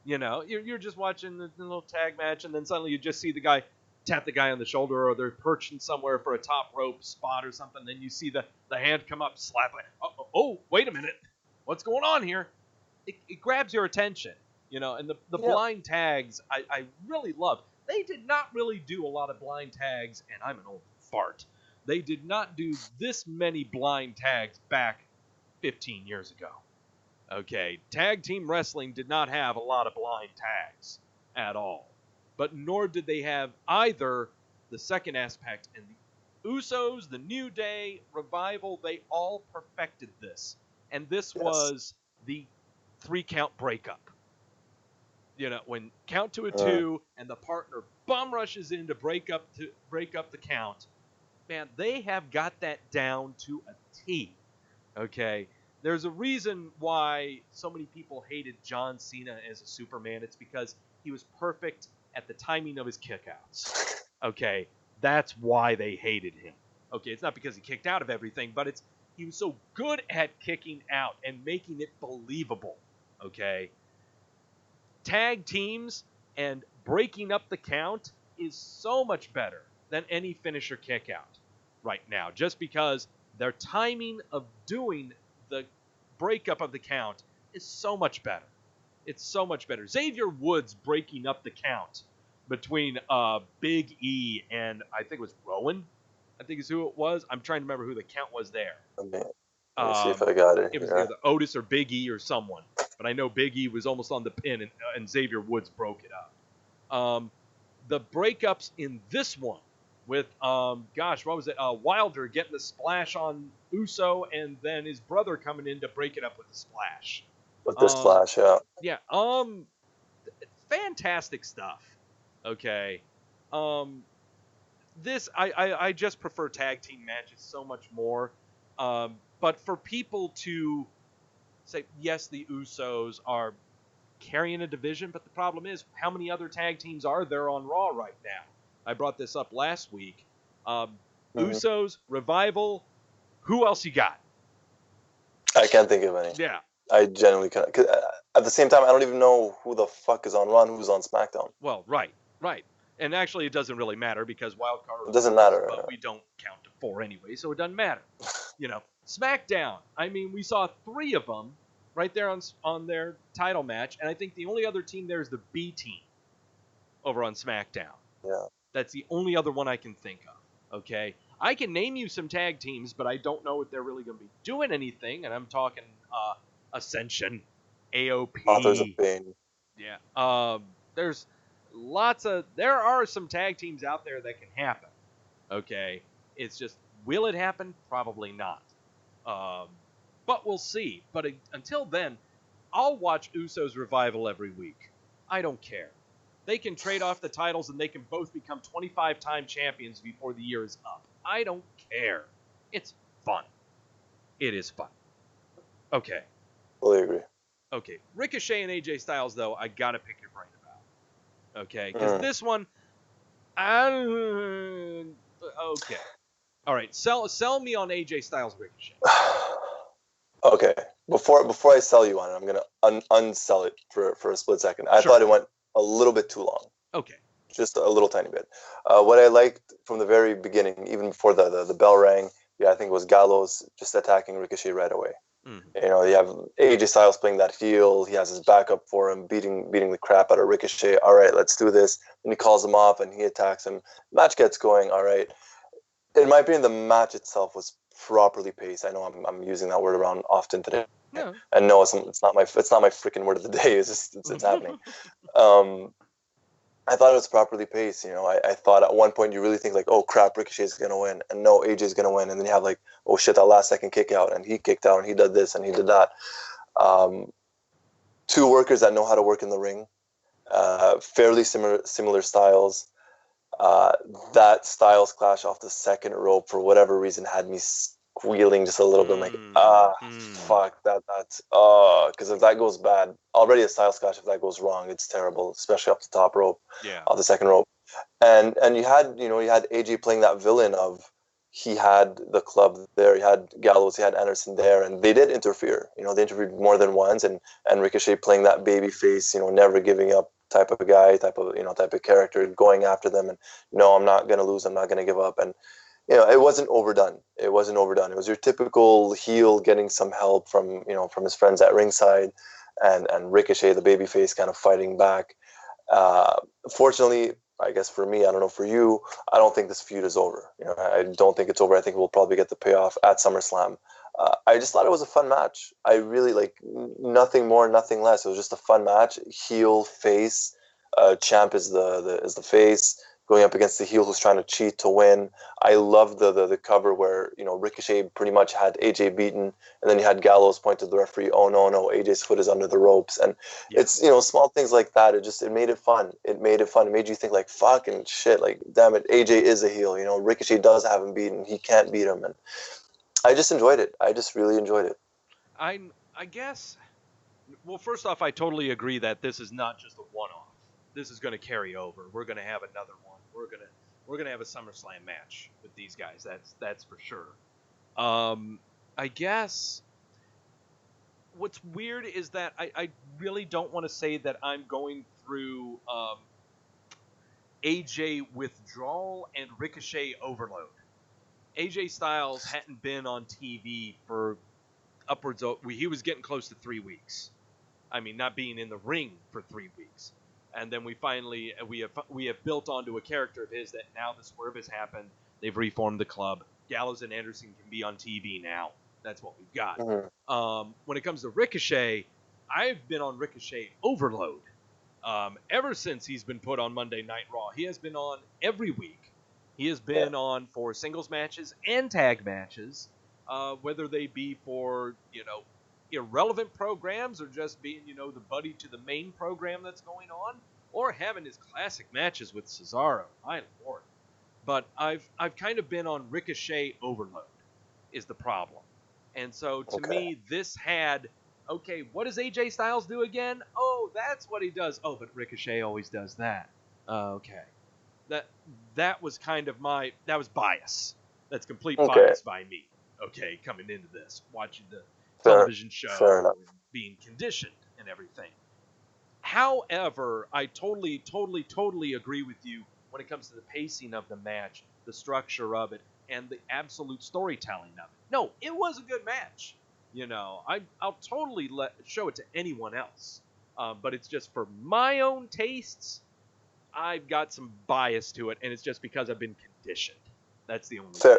You're just watching the little tag match, and then suddenly you just see the guy tap the guy on the shoulder, or they're perching somewhere for a top rope spot or something. Then you see the hand come up, slap it. Oh, wait a minute. What's going on here? It grabs your attention. And the blind tags I really loved. They did not really do a lot of blind tags, and I'm an old fart. They did not do this many blind tags back 15 years ago. Okay, tag team wrestling did not have a lot of blind tags at all. But nor did they have either the second aspect. And the Usos, the New Day, Revival, they all perfected this. And this was the 3-count breakup. When count to a 2 and the partner bum rushes in to break up the count, man, they have got that down to a T. Okay, there's a reason why so many people hated John Cena as a Superman. It's because he was perfect at the timing of his kickouts. Okay, that's why they hated him. Okay, it's not because he kicked out of everything, but he was so good at kicking out and making it believable. Okay. Tag teams and breaking up the count is so much better than any finisher kick out right now, just because their timing of doing the breakup of the count is so much better. It's so much better. Xavier Woods breaking up the count between Big E and I think it was Rowan. I think is who it was. I'm trying to remember who the count was there. Let me see if I got it. It was either Otis or Big E or someone. But I know Big E was almost on the pin, and Xavier Woods broke it up. The breakups in this one with, what was it? Wilder getting the splash on Uso, and then his brother coming in to break it up with the splash. With the splash, yeah. Yeah. Fantastic stuff. Okay. This I just prefer tag team matches so much more. But for people to say, yes, the Usos are carrying a division, but the problem is, how many other tag teams are there on Raw right now? I brought this up last week. Usos, Revival, who else you got? I can't think of any. Yeah. I genuinely can't. 'Cause at the same time, I don't even know who the fuck is on Raw and who's on SmackDown. Well, right. And actually, it doesn't really matter because Wildcard... It doesn't matter. But we don't count to 4 anyway, so it doesn't matter. SmackDown. I mean, we saw 3 of them right there on their title match, and I think the only other team there is the B team over on SmackDown. Yeah. That's the only other one I can think of. Okay, I can name you some tag teams, but I don't know if they're really going to be doing anything. And I'm talking Ascension, AOP, Authors of Pain. Yeah. There are some tag teams out there that can happen. Okay, it's just, will it happen? Probably not. But we'll see. But until then, I'll watch Usos Revival every week. I don't care. They can trade off the titles and they can both become 25-time champions before the year is up. I don't care. It's fun. It is fun. Okay. Fully agree. Okay. Ricochet and AJ Styles, though, I gotta pick your brain about. Okay. Because this one, okay. All right. Sell me on AJ Styles Ricochet. Okay. Before I sell you on it, I'm gonna unsell it for a split second. I thought it went a little bit too long. Okay. Just a little tiny bit. What I liked from the very beginning, even before the bell rang, I think it was Gallows just attacking Ricochet right away. Mm-hmm. You have AJ Styles playing that heel. He has his backup for him, beating the crap out of Ricochet. All right, let's do this. And he calls him off and he attacks him. Match gets going. All right. In my opinion, the match itself was properly paced. I know I'm using that word around often today. Yeah. And no, it's not my freaking word of the day. It's happening. I thought it was properly paced. I thought at one point you really think like, oh crap, Ricochet's gonna win, and no, AJ's gonna win, and then you have like, oh shit, that last second kick out, and he kicked out, and he did this, and he did that. 2 workers that know how to work in the ring, fairly similar styles. That Styles clash off the second rope for whatever reason had me squealing just a little bit, like fuck that's because if that goes bad, already a Styles clash, if that goes wrong, it's terrible, especially off the top rope, off the second rope. And you had AJ playing that villain of, he had the club there, he had Gallows, he had Anderson there, and they did interfere. They interfered more than once, and Ricochet playing that baby face, never giving up type of guy, type of character, going after them, and no, I'm not gonna lose, I'm not gonna give up. And it wasn't overdone. It was your typical heel getting some help from his friends at ringside. and Ricochet, the babyface, kind of fighting back. Fortunately, I guess for me, I don't know for you, I don't think this feud is over. I don't think it's over. I think we'll probably get the payoff at SummerSlam. I just thought it was a fun match. I really nothing more, nothing less. It was just a fun match. Heel, face, champ is the face going up against the heel who's trying to cheat to win. I love the cover where Ricochet pretty much had AJ beaten, and then you had Gallows point to the referee. Oh no, AJ's foot is under the ropes, and it's small things like that. It made it fun. It made you think like fucking shit, like damn it, AJ is a heel. Ricochet does have him beaten. He can't beat him, and I just enjoyed it. I just really enjoyed it. I guess. Well, first off, I totally agree that this is not just a one-off. This is going to carry over. We're going to have another one. We're gonna have a SummerSlam match with these guys. That's for sure. I guess what's weird is that I really don't want to say that I'm going through AJ withdrawal and Ricochet overload. AJ Styles hadn't been on TV for upwards of, he was getting close to 3 weeks. I mean, not being in the ring for 3 weeks. And then we have built onto a character of his that now the swerve has happened. They've reformed the club. Gallows and Anderson can be on TV now. That's what we've got. Mm-hmm. When it comes to Ricochet, I've been on Ricochet overload. Ever since he's been put on Monday Night Raw, he has been on every week. He has been on for singles matches and tag matches, whether they be for, irrelevant programs or just being, the buddy to the main program that's going on, or having his classic matches with Cesaro. My lord. But I've kind of been on Ricochet overload is the problem. And so to me, this had, what does AJ Styles do again? Oh, that's what he does. Oh, but Ricochet always does that. Okay. That was kind of that was bias. That's complete bias by me. Coming into this, watching the television show and being conditioned and everything. However, I totally agree with you when it comes to the pacing of the match, the structure of it, and the absolute storytelling of it. No, it was a good match. I'll totally show it to anyone else. But it's just for my own tastes, I've got some bias to it, and it's just because I've been conditioned. That's the only thing.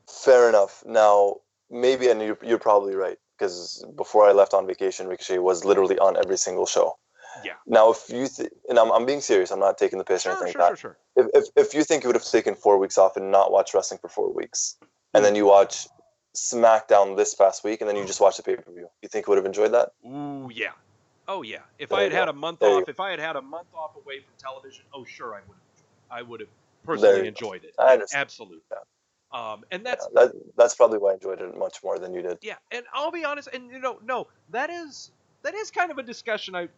Fair enough. Now, maybe, and you're probably right, because before I left on vacation, Ricochet was literally on every single show. Yeah. Now, if you and I'm being serious, I'm not taking the piss or anything like that. Sure. If you think you would have taken 4 weeks off and not watched wrestling for 4 weeks, and then you watch SmackDown this past week, and then you just watch the pay-per-view, you think you would have enjoyed that? Ooh, yeah. Oh, yeah. If I had a month off, away from television, sure, I would have personally enjoyed it. I understand. Absolutely. Yeah. And that's probably why I enjoyed it much more than you did. Yeah, and I'll be honest, and that is kind of a discussion I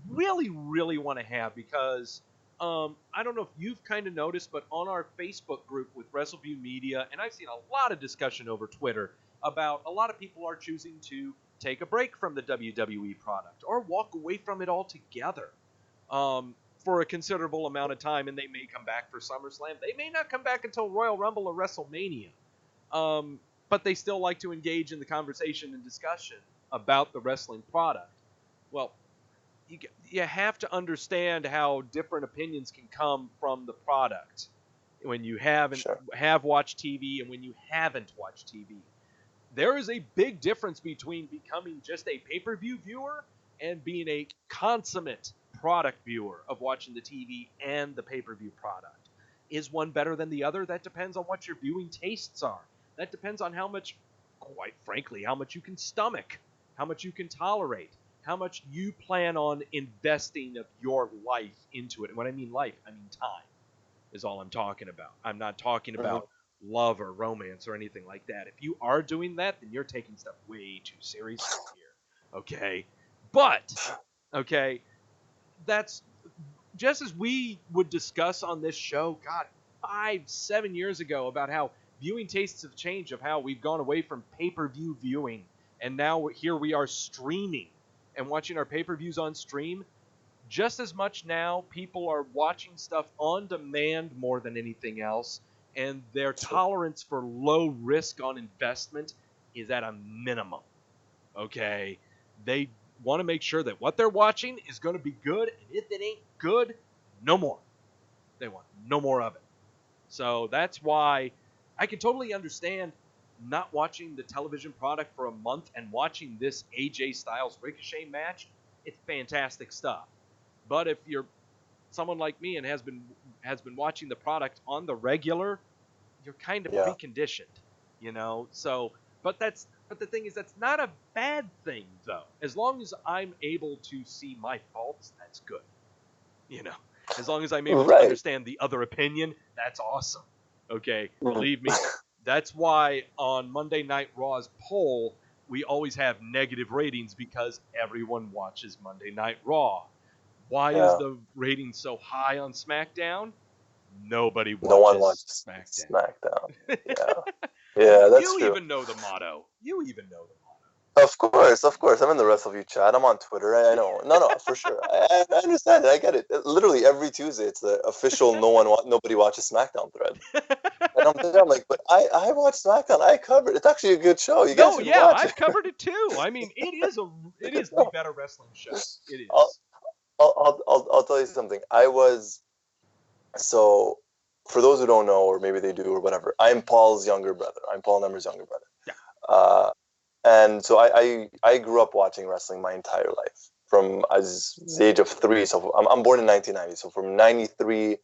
really, really want to have, because I don't know if you've kind of noticed, but on our Facebook group with Wrestleview Media, and I've seen a lot of discussion over Twitter about a lot of people are choosing to take a break from the WWE product or walk away from it altogether for a considerable amount of time, and they may come back for SummerSlam. They may not come back until Royal Rumble or WrestleMania, but they still like to engage in the conversation and discussion about the wrestling product. Well, you have to understand how different opinions can come from the product when you have watched TV and when you haven't watched TV. There is a big difference between becoming just a pay-per-view viewer and being a consummate product viewer of watching the TV and the pay-per-view product. Is one better than the other? That depends on what your viewing tastes are. That depends on how much, quite frankly, how much you can stomach, how much you can tolerate, how much you plan on investing of your life into it. And when I mean life, I mean time is all I'm talking about. I'm not talking about love or romance or anything like that. If you are doing that, then you're taking stuff way too seriously here. Okay? But, that's just as we would discuss on this show, 5-7 years ago, about how viewing tastes have changed, of how we've gone away from pay-per-view viewing, and now here we are streaming and watching our pay-per-views on stream. Just as much now, people are watching stuff on demand more than anything else, and their tolerance for low risk on investment is at a minimum. Okay? want to make sure that what they're watching is going to be good, and if it ain't good, no more. They want no more of it. So that's why I can totally understand not watching the television product for a month and watching this AJ Styles Ricochet match. It's fantastic stuff. But if you're someone like me and has been watching the product on the regular, you're kind of preconditioned, So, but the thing is, that's not a bad thing, though. As long as I'm able to see my faults, that's good. As long as I'm able to understand the other opinion, that's awesome. Okay, believe me. That's why on Monday Night Raw's poll, we always have negative ratings because everyone watches Monday Night Raw. Why is the rating so high on SmackDown? Nobody watches No one watches SmackDown. Yeah, that's true. You even know the motto. Of course. I'm in the Wrestleview chat. I'm on Twitter. I know. No, for sure. I understand it. I get it. Literally every Tuesday, it's the official nobody watches SmackDown thread. And I'm like, but I watch SmackDown. I covered it. It's actually a good show. You guys should watch I've covered it too. I mean, it is the better wrestling show. It is. I'll tell you something. So for those who don't know, or maybe they do, or whatever, I'm Paul's younger brother. I'm Paul Nemer's younger brother. Yeah. And so I grew up watching wrestling my entire life from as the age of 3. So I'm born in 1990. So from 93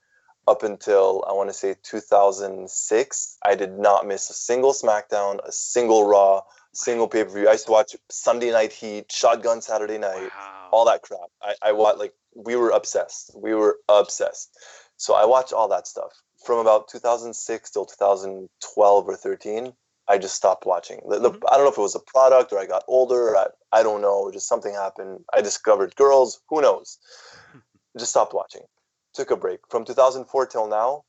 up until I want to say 2006, I did not miss a single SmackDown, a single Raw, single pay-per-view. I used to watch Sunday Night Heat, Shotgun Saturday Night, all that crap. I watched, like, we were obsessed. So I watched all that stuff from about 2006 till 2012 or 13. I just stopped watching. I don't know if it was a product or I got older. I don't know. Just something happened. I discovered girls. Who knows? Just stopped watching. Took a break. From 2004 till now,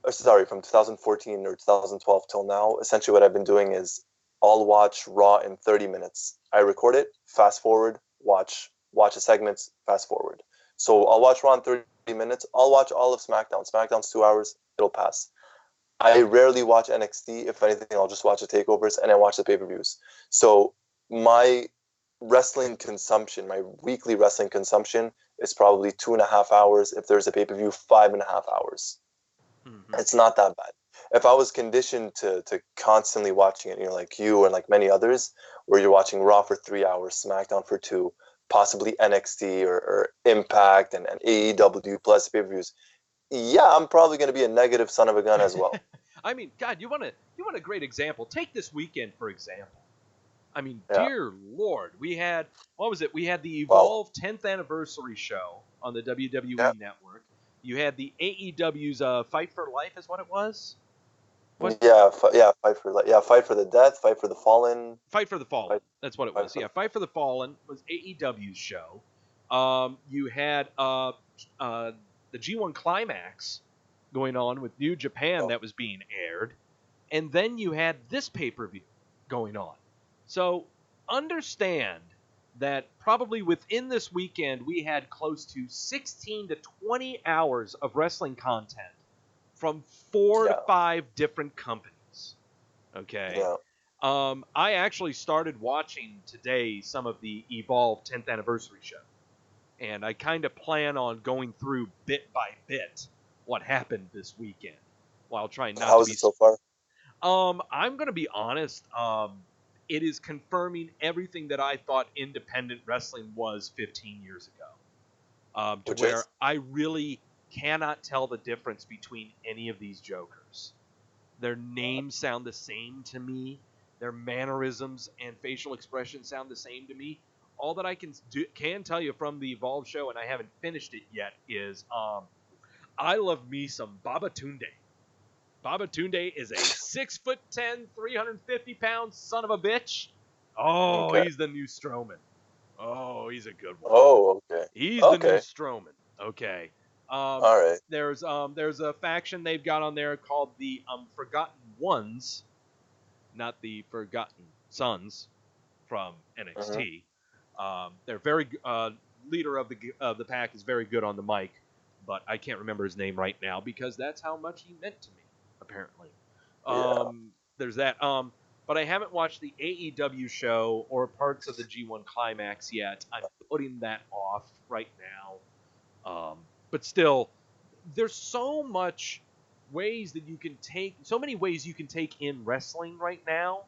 from 2014 or 2012 till now, essentially what I've been doing is I'll watch Raw in 30 minutes. I record it, fast forward, watch the segments, fast forward. So I'll watch Raw in 30 minutes. I'll watch all of SmackDown. SmackDown's 2 hours. It'll pass. I rarely watch NXT. If anything, I'll just watch the takeovers and I watch the pay-per-views. So my wrestling consumption, my weekly wrestling consumption is probably 2.5 hours. If there's a pay-per-view, 5.5 hours. Mm-hmm. It's not that bad. If I was conditioned to constantly watching it, like you and like many others, where you're watching Raw for 3 hours, SmackDown for 2, possibly NXT or Impact and AEW plus pay-per-views, I'm probably going to be a negative son of a gun as well. I mean, God, you want a great example. Take this weekend, for example. I mean, dear Lord, we had, what was it? We had the Evolve 10th anniversary show on the WWE Network. You had the AEW's Fight for Life is what it was? What? Fight for the Death, Fight for the Fallen. Fight for the Fallen. That's what it was. Fight for the Fallen was AEW's show. You had the G1 Climax going on with New Japan that was being aired. And then you had this pay-per-view going on. So understand that probably within this weekend, we had close to 16 to 20 hours of wrestling content from 4 to 5 different companies. Okay? Yeah. I actually started watching today some of the Evolve 10th anniversary show. And I kind of plan on going through bit by bit what happened this weekend while trying not to be... How is it so far? I'm going to be honest. It is confirming everything that I thought independent wrestling was 15 years ago. To where I really cannot tell the difference between any of these jokers. Their names sound the same to me. Their mannerisms and facial expressions sound the same to me. All that I can tell you from the Evolve show, and I haven't finished it yet, is I love me some Babatunde. Babatunde is a 6'10", 350-pound son of a bitch. Oh, he's the new Strowman. Oh, he's a good one. Oh, okay. He's the new Strowman. Okay. All right. There's a faction they've got on there called the Forgotten Ones, not the Forgotten Sons from NXT. They're very leader of the pack is very good on the mic, but I can't remember his name right now because that's how much he meant to me. Apparently, there's that. but I haven't watched the AEW show or parts of the G1 Climax yet. I'm putting that off right now. But still, there's so many ways you can take in wrestling right now.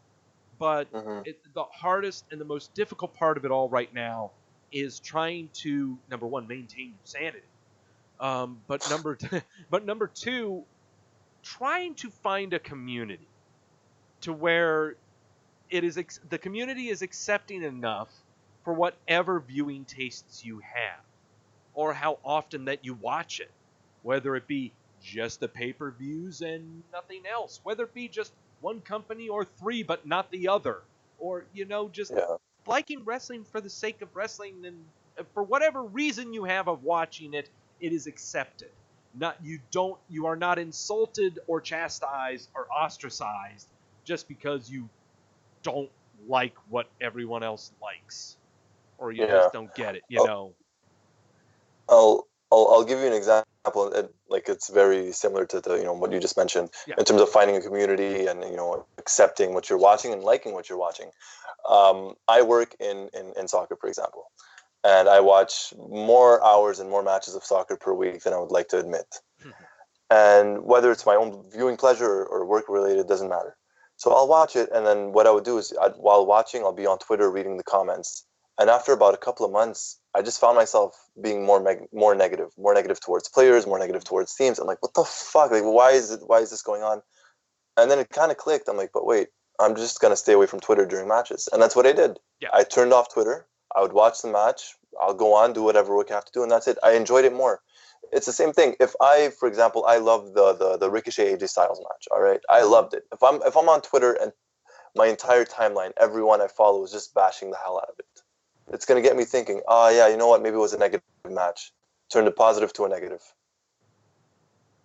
But the hardest and the most difficult part of it all right now is trying to, number one, maintain your sanity. But number two, trying to find a community to where the community is accepting enough for whatever viewing tastes you have, or how often that you watch it, whether it be just the pay-per-views and nothing else, whether it be just one company or three but not the other, or just liking wrestling for the sake of wrestling, and for whatever reason you have of watching it, it is accepted. You are not insulted or chastised or ostracized just because you don't like what everyone else likes, or you just don't get it. I'll give you an example. Like, it's very similar to the what you just mentioned in terms of finding a community and accepting what you're watching and liking what you're watching. I work in soccer, for example, and I watch more hours and more matches of soccer per week than I would like to admit. And whether it's my own viewing pleasure or work related, doesn't matter. So I'll watch it, and then what I would do is, while watching, I'll be on Twitter reading the comments. And after about a couple of months, I just found myself being more negative towards players, more negative towards teams. I'm like, what the fuck? Like, why is this going on? And then it kind of clicked. I'm like, but wait, I'm just gonna stay away from Twitter during matches, and that's what I did. Yeah. I turned off Twitter. I would watch the match. I'll go on, do whatever work I have to do, and that's it. I enjoyed it more. It's the same thing. If for example, I love the Ricochet AJ Styles match. All right, I loved it. If I'm on Twitter and my entire timeline, everyone I follow is just bashing the hell out of it, it's going to get me thinking, oh, yeah, you know what? Maybe it was a negative match. Turned a positive to a negative.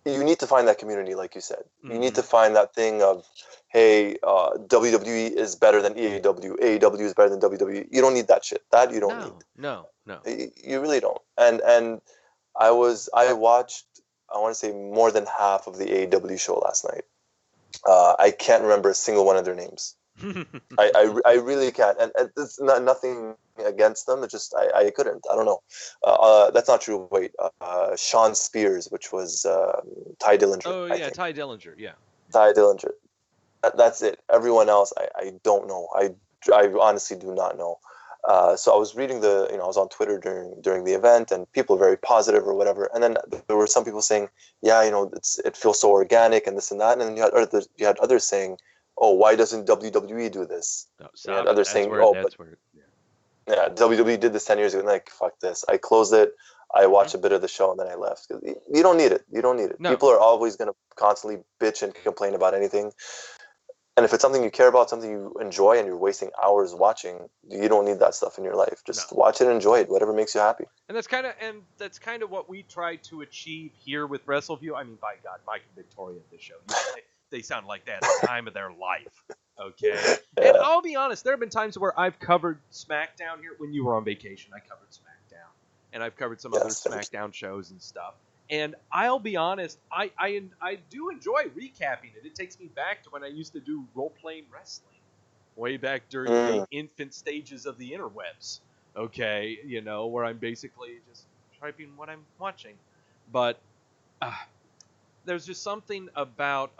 You need to find that community, like you said. You need to find that thing of, hey, WWE is better than EAW. AEW is better than WWE. You don't need that shit. That you don't need. No. You really don't. And I watched, I want to say, more than half of the AEW show last night. I can't remember a single one of their names. I really can't, and it's nothing against them. It's just I couldn't. I don't know. That's not true. Wait, Sean Spears, which was Ty Dillinger. Oh yeah, Ty Dillinger. Yeah. Ty Dillinger. That's it. Everyone else, I don't know. I honestly do not know. So I was reading I was on Twitter during the event, and people are very positive or whatever. And then there were some people saying, yeah, it feels so organic and this and that. And then you had others saying, oh, why doesn't WWE do this? You had others saying, yeah, WWE did this 10 years ago. And like, fuck this. I closed it. I watched a bit of the show and then I left. You don't need it. You don't need it. No. People are always going to constantly bitch and complain about anything. And if it's something you care about, something you enjoy, and you're wasting hours watching, you don't need that stuff in your life. Just watch it and enjoy it, whatever makes you happy. And that's kind of what we try to achieve here with WrestleView. I mean, by God, Mike and Victoria at this show, they sound like that at the time of their life. Okay. Yeah. And I'll be honest, there have been times where I've covered SmackDown here. When you were on vacation, I covered SmackDown, and I've covered some other SmackDown shows and stuff. And I'll be honest, I do enjoy recapping it. It takes me back to when I used to do role-playing wrestling, way back during the infant stages of the interwebs. Okay, where I'm basically just typing what I'm watching. But there's just something about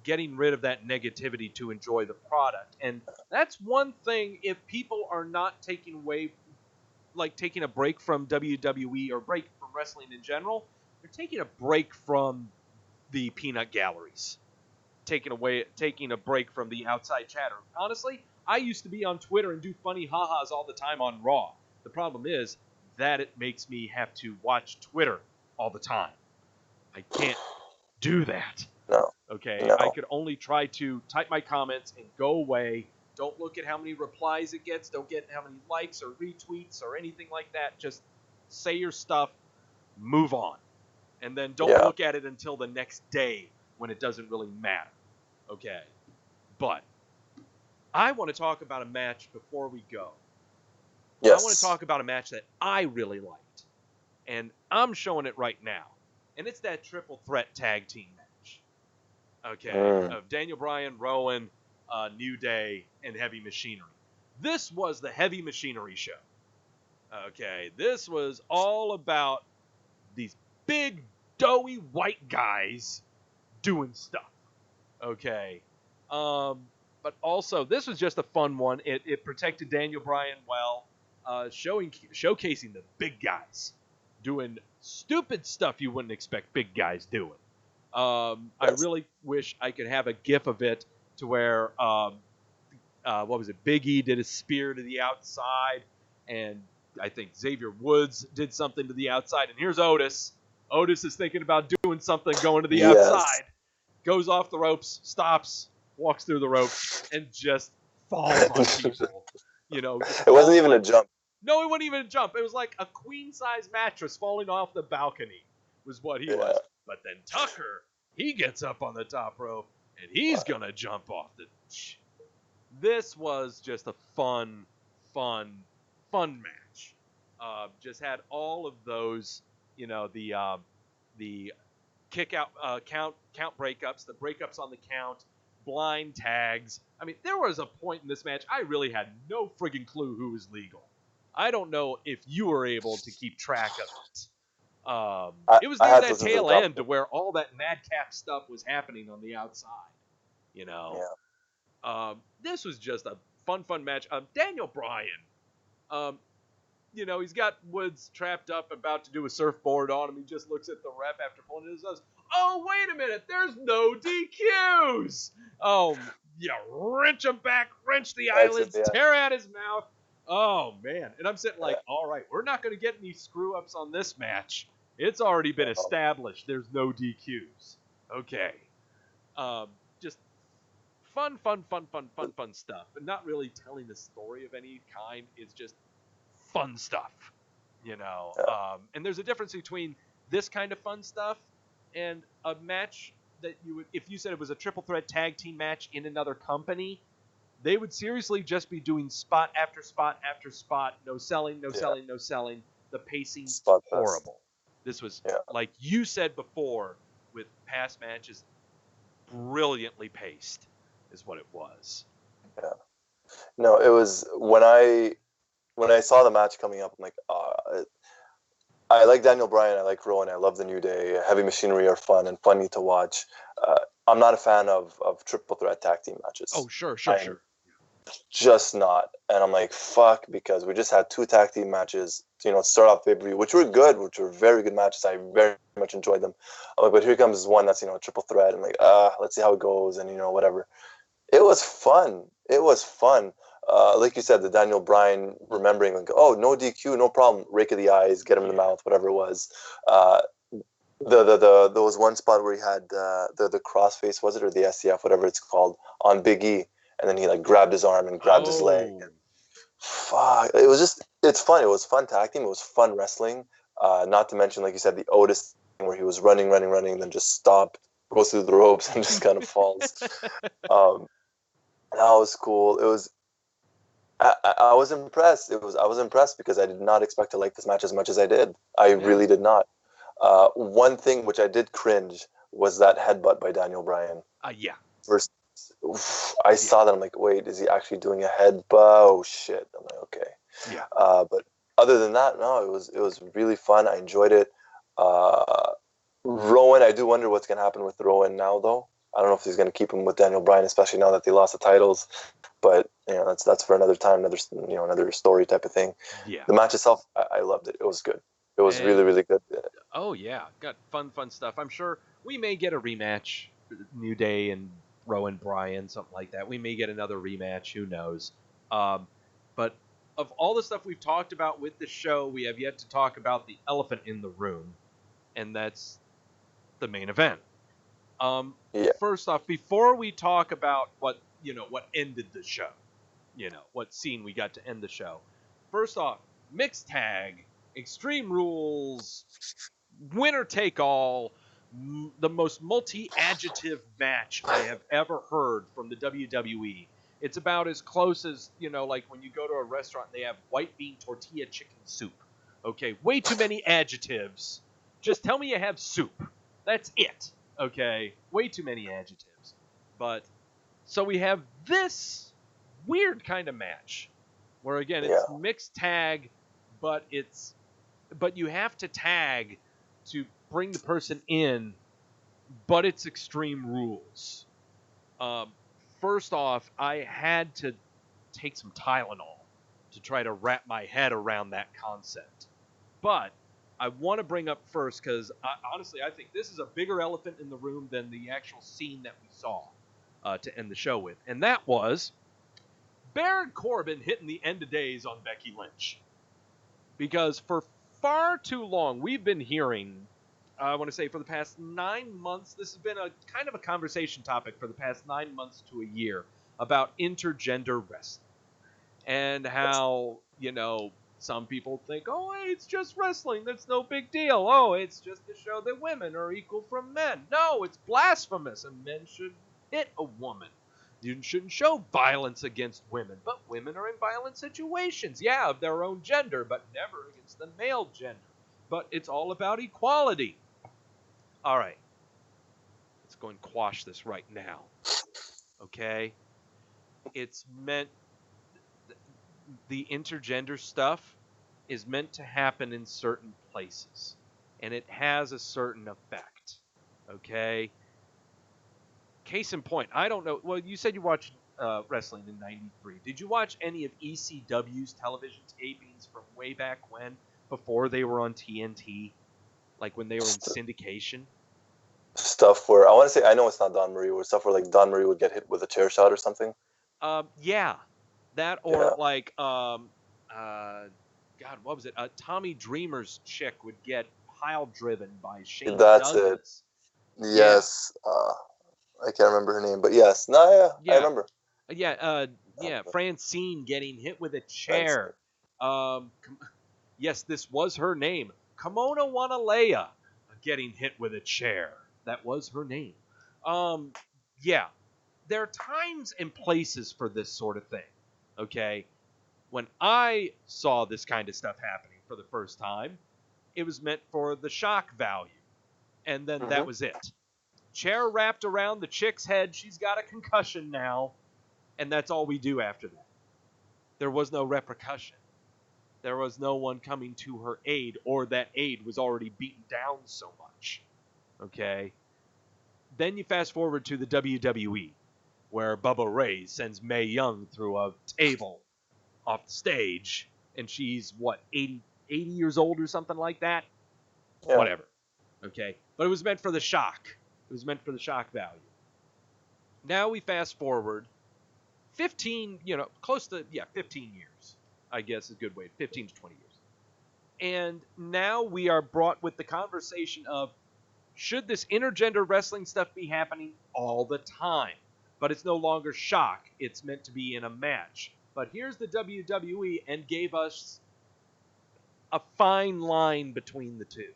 getting rid of that negativity to enjoy the product. And that's one thing, if people are not taking a break from WWE or break from wrestling in general, they're taking a break from the peanut galleries, taking a break from the outside chatter. Honestly, I used to be on Twitter and do funny ha-has all the time on Raw. The problem is that it makes me have to watch Twitter all the time. I can't do that. No. Okay? No. I could only try to type my comments and go away. Don't look at how many replies it gets. Don't get how many likes or retweets or anything like that. Just say your stuff, move on. And then don't look at it until the next day when it doesn't really matter. Okay? But I want to talk about a match before we go. Yes. I want to talk about a match that I really liked. And I'm showing it right now. And it's that triple threat tag team match. Okay? Of Daniel Bryan, Rowan, New Day, and Heavy Machinery. This was the Heavy Machinery show. Okay, this was all about these big, doughy white guys doing stuff. Okay. But also, this was just a fun one. It protected Daniel Bryan well, showcasing the big guys doing stupid stuff you wouldn't expect big guys doing. I really wish I could have a GIF of it to where, what was it? Big E did a spear to the outside, and I think Xavier Woods did something to the outside. And here's Otis. Otis is thinking about doing something, going to the outside, goes off the ropes, stops, walks through the ropes, and just falls on people. It wasn't even a jump. No, it wasn't even a jump. It was like a queen-size mattress falling off the balcony was what he was. But then Tucker, he gets up on the top rope, and he's going to jump off the... This was just a fun match. Just had all of those, the kick out, count breakups, the breakups on the count, blind tags. I mean, there was a point in this match I really had no friggin' clue who was legal. I don't know if you were able to keep track of it. It was near that tail end to where all that madcap stuff was happening on the outside. This was just a fun match. Daniel Bryan, he's got Woods trapped up, about to do a surfboard on him. He just looks at the ref after pulling it and says, "Oh, wait a minute, there's no DQs." Oh, yeah, wrench him back, wrench the eyelids, tear out his mouth. Oh, man. And I'm sitting like, all right, we're not going to get any screw-ups on this match. It's already been established there's no DQs. Okay. Just fun stuff. But not really telling the story of any kind. It's just fun stuff, and there's a difference between this kind of fun stuff and a match that you would, if you said it was a triple threat tag team match in another company, they would seriously just be doing spot after spot after spot, no selling. The pacing's horrible. This was, like you said before, with past matches, brilliantly paced is what it was. Yeah. No, it was when I saw the match coming up, I'm like, I like Daniel Bryan, I like Rowan, I love the New Day. Heavy Machinery are fun and funny to watch. I'm not a fan of triple threat tag team matches. Oh, sure. Just not. And I'm like, fuck, because we just had 2 tag team matches, to start off the pay-per-view, which were good, which were very good matches. I very much enjoyed them. I'm like, but here comes one that's, a triple threat. I'm like, let's see how it goes, and, whatever. It was fun. Like you said, the Daniel Bryan remembering, like, oh, no DQ, no problem. Rake of the eyes, get him in the mouth, whatever it was. There was one spot where he had the crossface, was it, or the SCF, whatever it's called, on Big E, and then he grabbed his arm and grabbed his leg. And, fuck, it's fun. It was fun tag team. It was fun wrestling. Not to mention, like you said, the Otis thing where he was running, and then just stopped, goes through the ropes, and just kind of falls. That was cool. It was. I was impressed. I was impressed because I did not expect to like this match as much as I did. I really did not. One thing which I did cringe was that headbutt by Daniel Bryan. First, I saw that. I'm like, wait, is he actually doing a headbutt? Oh shit! I'm like, okay. Yeah. But other than that, no, it was really fun. I enjoyed it. Rowan, I do wonder what's gonna happen with Rowan now, though. I don't know if he's gonna keep him with Daniel Bryan, especially now that they lost the titles. But that's for another time, another story type of thing. Yeah. The match itself, I loved it. It was good. It was really, really good. Oh yeah, got fun stuff. I'm sure we may get a rematch, New Day and Rowan Bryan, something like that. We may get another rematch. Who knows? But of all the stuff we've talked about with the show, we have yet to talk about the elephant in the room, and that's the main event. First off, before we talk about what ended the show, what scene we got to end the show. First off, mixed tag, Extreme Rules, winner take all, the most multi-adjective match I have ever heard from the WWE. It's about as close as, like when you go to a restaurant and they have white bean tortilla chicken soup. Okay, way too many adjectives. Just tell me you have soup. That's it. Okay, way too many adjectives. But So we have this weird kind of match where, again, it's mixed tag, but you have to tag to bring the person in, but it's Extreme Rules. First off, I had to take some Tylenol to try to wrap my head around that concept. But I want to bring up first, because honestly, I think this is a bigger elephant in the room than the actual scene that we saw to end the show with. And that was Baron Corbin hitting the end of days on Becky Lynch. Because for far too long, we've been hearing, I want to say for the past 9 months, this has been a kind of a conversation topic for the past 9 months to a year about intergender wrestling. And how, some people think, oh, it's just wrestling. That's no big deal. Oh, it's just to show that women are equal from men. No, it's blasphemous. And men should hit a woman. You shouldn't show violence against women. But women are in violent situations. Yeah, of their own gender, but never against the male gender. But it's all about equality. All right. Let's go and quash this right now. Okay? It's meant... The intergender stuff is meant to happen in certain places. And it has a certain effect. Okay? Case in point, I don't know. Well, you said you watched wrestling in '93. Did you watch any of ECW's television tapings from way back when? Before they were on TNT? Like when they were in syndication? Stuff where, I want to say, I know it's not Don Marie, or stuff where like Don Marie would get hit with a chair shot or something. Yeah. That or like, God, what was it? Tommy Dreamer's chick would get pile driven by Shane That's Douglas. It. Yes. I can't remember her name, but yes. I remember. Francine getting hit with a chair. Yes, this was her name. Kimona Wanalea getting hit with a chair. That was her name. There are times and places for this sort of thing. Okay? When I saw this kind of stuff happening for the first time, it was meant for the shock value. And then that was it. Chair wrapped around the chick's head. She's got a concussion now. And that's all we do after that. There was no repercussion. There was no one coming to her aid, or that aid was already beaten down so much. Okay? Then you fast forward to the WWE, where Bubba Ray sends Mae Young through a table off the stage, and she's, 80 years old or something like that? Yeah. Whatever. Okay? But it was meant for the shock. It was meant for the shock value. Now we fast forward 15, close to, 15 years, I guess is a good way, 15 to 20 years. And now we are brought with the conversation of, should this intergender wrestling stuff be happening all the time? But it's no longer shock. It's meant to be in a match. But here's the WWE and gave us a fine line between the two,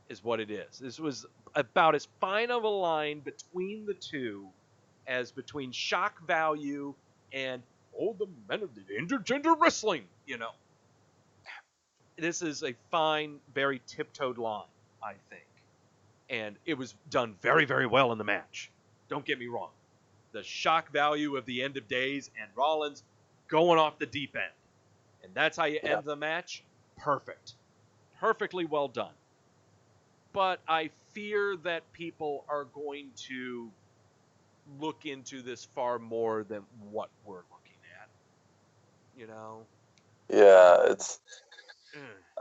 is what it is. This was about as fine of a line between the two as between shock value and, the men of the intergender wrestling, This is a fine, very tiptoed line, I think. And it was done very, very well in the match. Don't get me wrong. The shock value of the end of days and Rollins going off the deep end. And that's how you end the match. Perfect. Perfectly well done. But I fear that people are going to look into this far more than what we're looking at. Yeah, it's...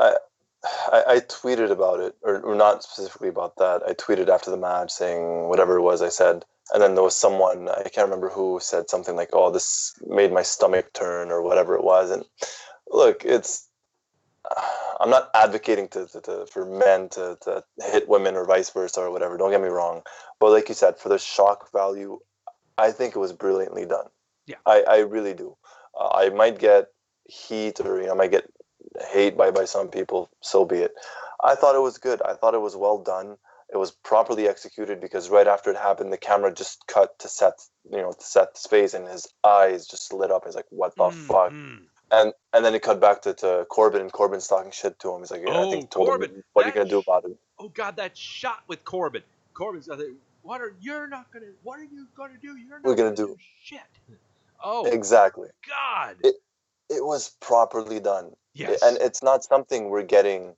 I tweeted about it, or not specifically about that. I tweeted after the match saying whatever it was I said. And then there was someone, I can't remember who, said something like, oh, this made my stomach turn, or whatever it was. And look, I'm not advocating for men to hit women or vice versa or whatever. Don't get me wrong. But like you said, for the shock value, I think it was brilliantly done. Yeah. I really do. I might get heat, or I might get hate by some people, so be it. I thought it was good. I thought it was well done. It was properly executed, because right after it happened, the camera just cut to set the space, and his eyes just lit up. He's like, "What the fuck?" And then it cut back to Corbin, and Corbin's talking shit to him. He's like, "I think told Corbin, him, what are you gonna do about it?" Oh God, that shot with Corbin. Corbin's What are you gonna do? You're We're not gonna gonna do do shit. Oh exactly. God. It was properly done. And Yes. it's not something we're getting,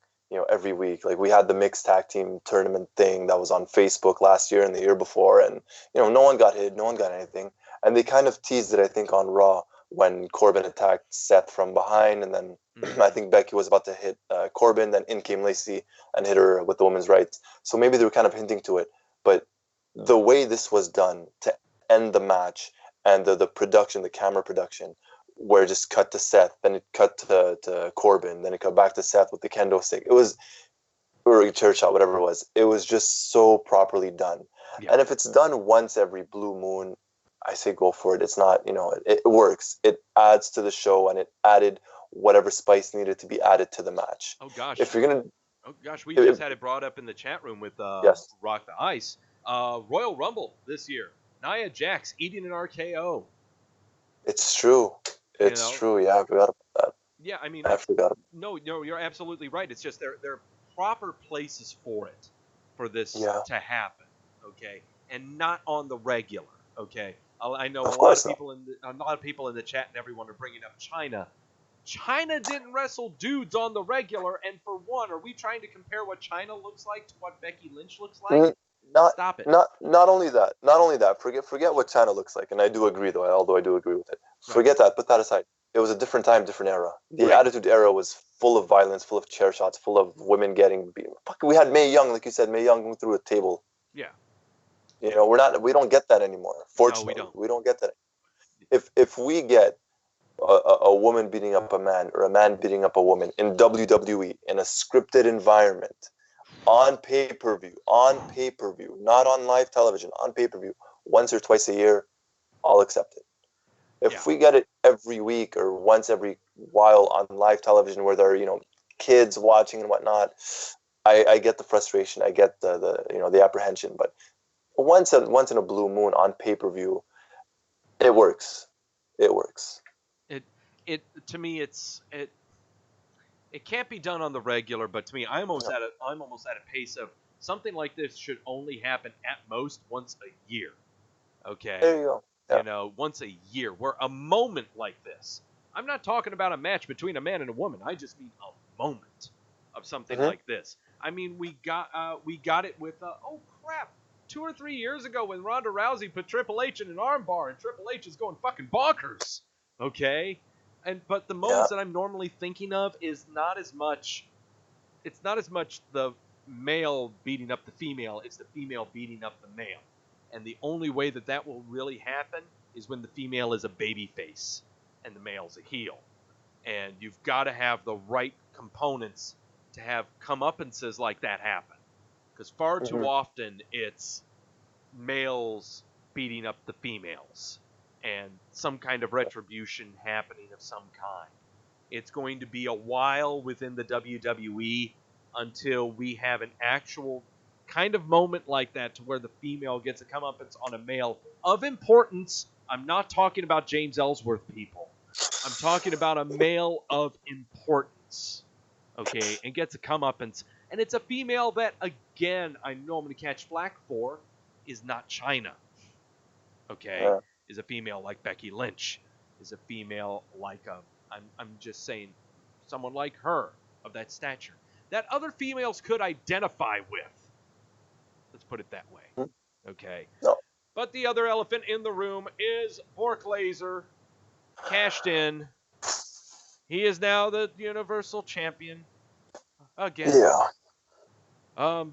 every week. Like we had the mixed tag team tournament thing that was on Facebook last year and the year before, and no one got hit, no one got anything. And they kind of teased it, I think, on Raw when Corbin attacked Seth from behind, and then I think Becky was about to hit Corbin, then in came Lacey and hit her with the women's rights. So maybe they were kind of hinting to it, but the way this was done to end the match and the production, the camera production, where it just cut to Seth, then it cut to Corbin, then it cut back to Seth with the kendo stick. It was, or a church shot, whatever it was. It was just so properly done. Yeah. And if it's done once every blue moon, I say go for it. It's not, it works. It adds to the show, and it added whatever spice needed to be added to the match. Oh gosh. If you're gonna, we just had it brought up in the chat room with yes, Rock the Ice. Royal Rumble this year. Nia Jax eating an RKO. it's true. It's true. Yeah, I forgot about that. Yeah, I mean, I forgot. No, you're absolutely right. It's just there are proper places for it, for this to happen, okay, and not on the regular, okay. I know a lot of people in the chat and everyone are bringing up China. China didn't wrestle dudes on the regular, and for one, are we trying to compare what China looks like to what Becky Lynch looks like? Stop it. Not only that. Forget what China looks like, and I do agree although I do agree with it. Forget that. Put that aside. It was a different time, different era. The Attitude Era was full of violence, full of chair shots, full of women getting beaten. We had Mae Young, like you said, Mae Young going through a table. Yeah. We don't get that anymore. Fortunately, no, we don't get that. If we get a woman beating up a man or a man beating up a woman in WWE in a scripted environment, on pay-per-view, not on live television, on pay-per-view, once or twice a year, I'll accept it. If we get it every week or once every while on live television where there are, kids watching and whatnot, I get the frustration. I get the apprehension. But once in a blue moon on pay-per-view, it works. It works. It to me it can't be done on the regular, but to me I'm almost at a pace of something like this should only happen at most once a year. Okay. There you go. Yeah. Once a year, where a moment like this, I'm not talking about a match between a man and a woman. I just mean a moment of something like this. I mean, we got it with, 2 or 3 years ago when Ronda Rousey put Triple H in an armbar and Triple H is going fucking bonkers. Okay? But the moments that I'm normally thinking of is not as much the male beating up the female, it's the female beating up the male. And the only way that will really happen is when the female is a baby face and the male's a heel. And you've got to have the right components to have comeuppances like that happen. Because far too often it's males beating up the females and some kind of retribution happening of some kind. It's going to be a while within the WWE until we have an actual kind of moment like that to where the female gets a comeuppance on a male of importance. I'm not talking about James Ellsworth, people. I'm talking about a male of importance, okay, and gets a comeuppance. And it's a female that, again, I know I'm going to catch flack for, is not China, okay, is a female like Becky Lynch, is a female like I'm just saying, someone like her of that stature, that other females could identify with. Let's put it that way. Okay. No. But the other elephant in the room is Brock Lesnar, cashed in. He is now the Universal Champion again. Yeah.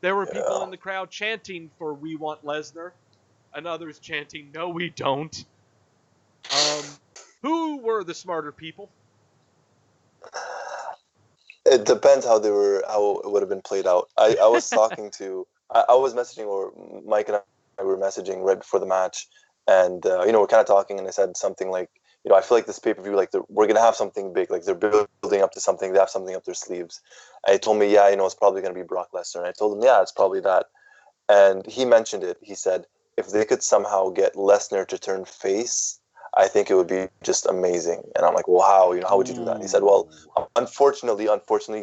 There were people in the crowd chanting for "We want Lesnar," and others chanting "No, we don't." Who were the smarter people? It depends how it would have been played out. I was talking to, I was messaging, or Mike and I were messaging right before the match, and we're kind of talking, and I said something like, I feel like this pay-per-view, like we're gonna have something big, like they're building up to something, they have something up their sleeves. And he told me, it's probably gonna be Brock Lesnar, and I told him, it's probably that. And he mentioned it. He said if they could somehow get Lesnar to turn face, I think it would be just amazing. And I'm like, well, how? How would you do that? And he said, well, unfortunately,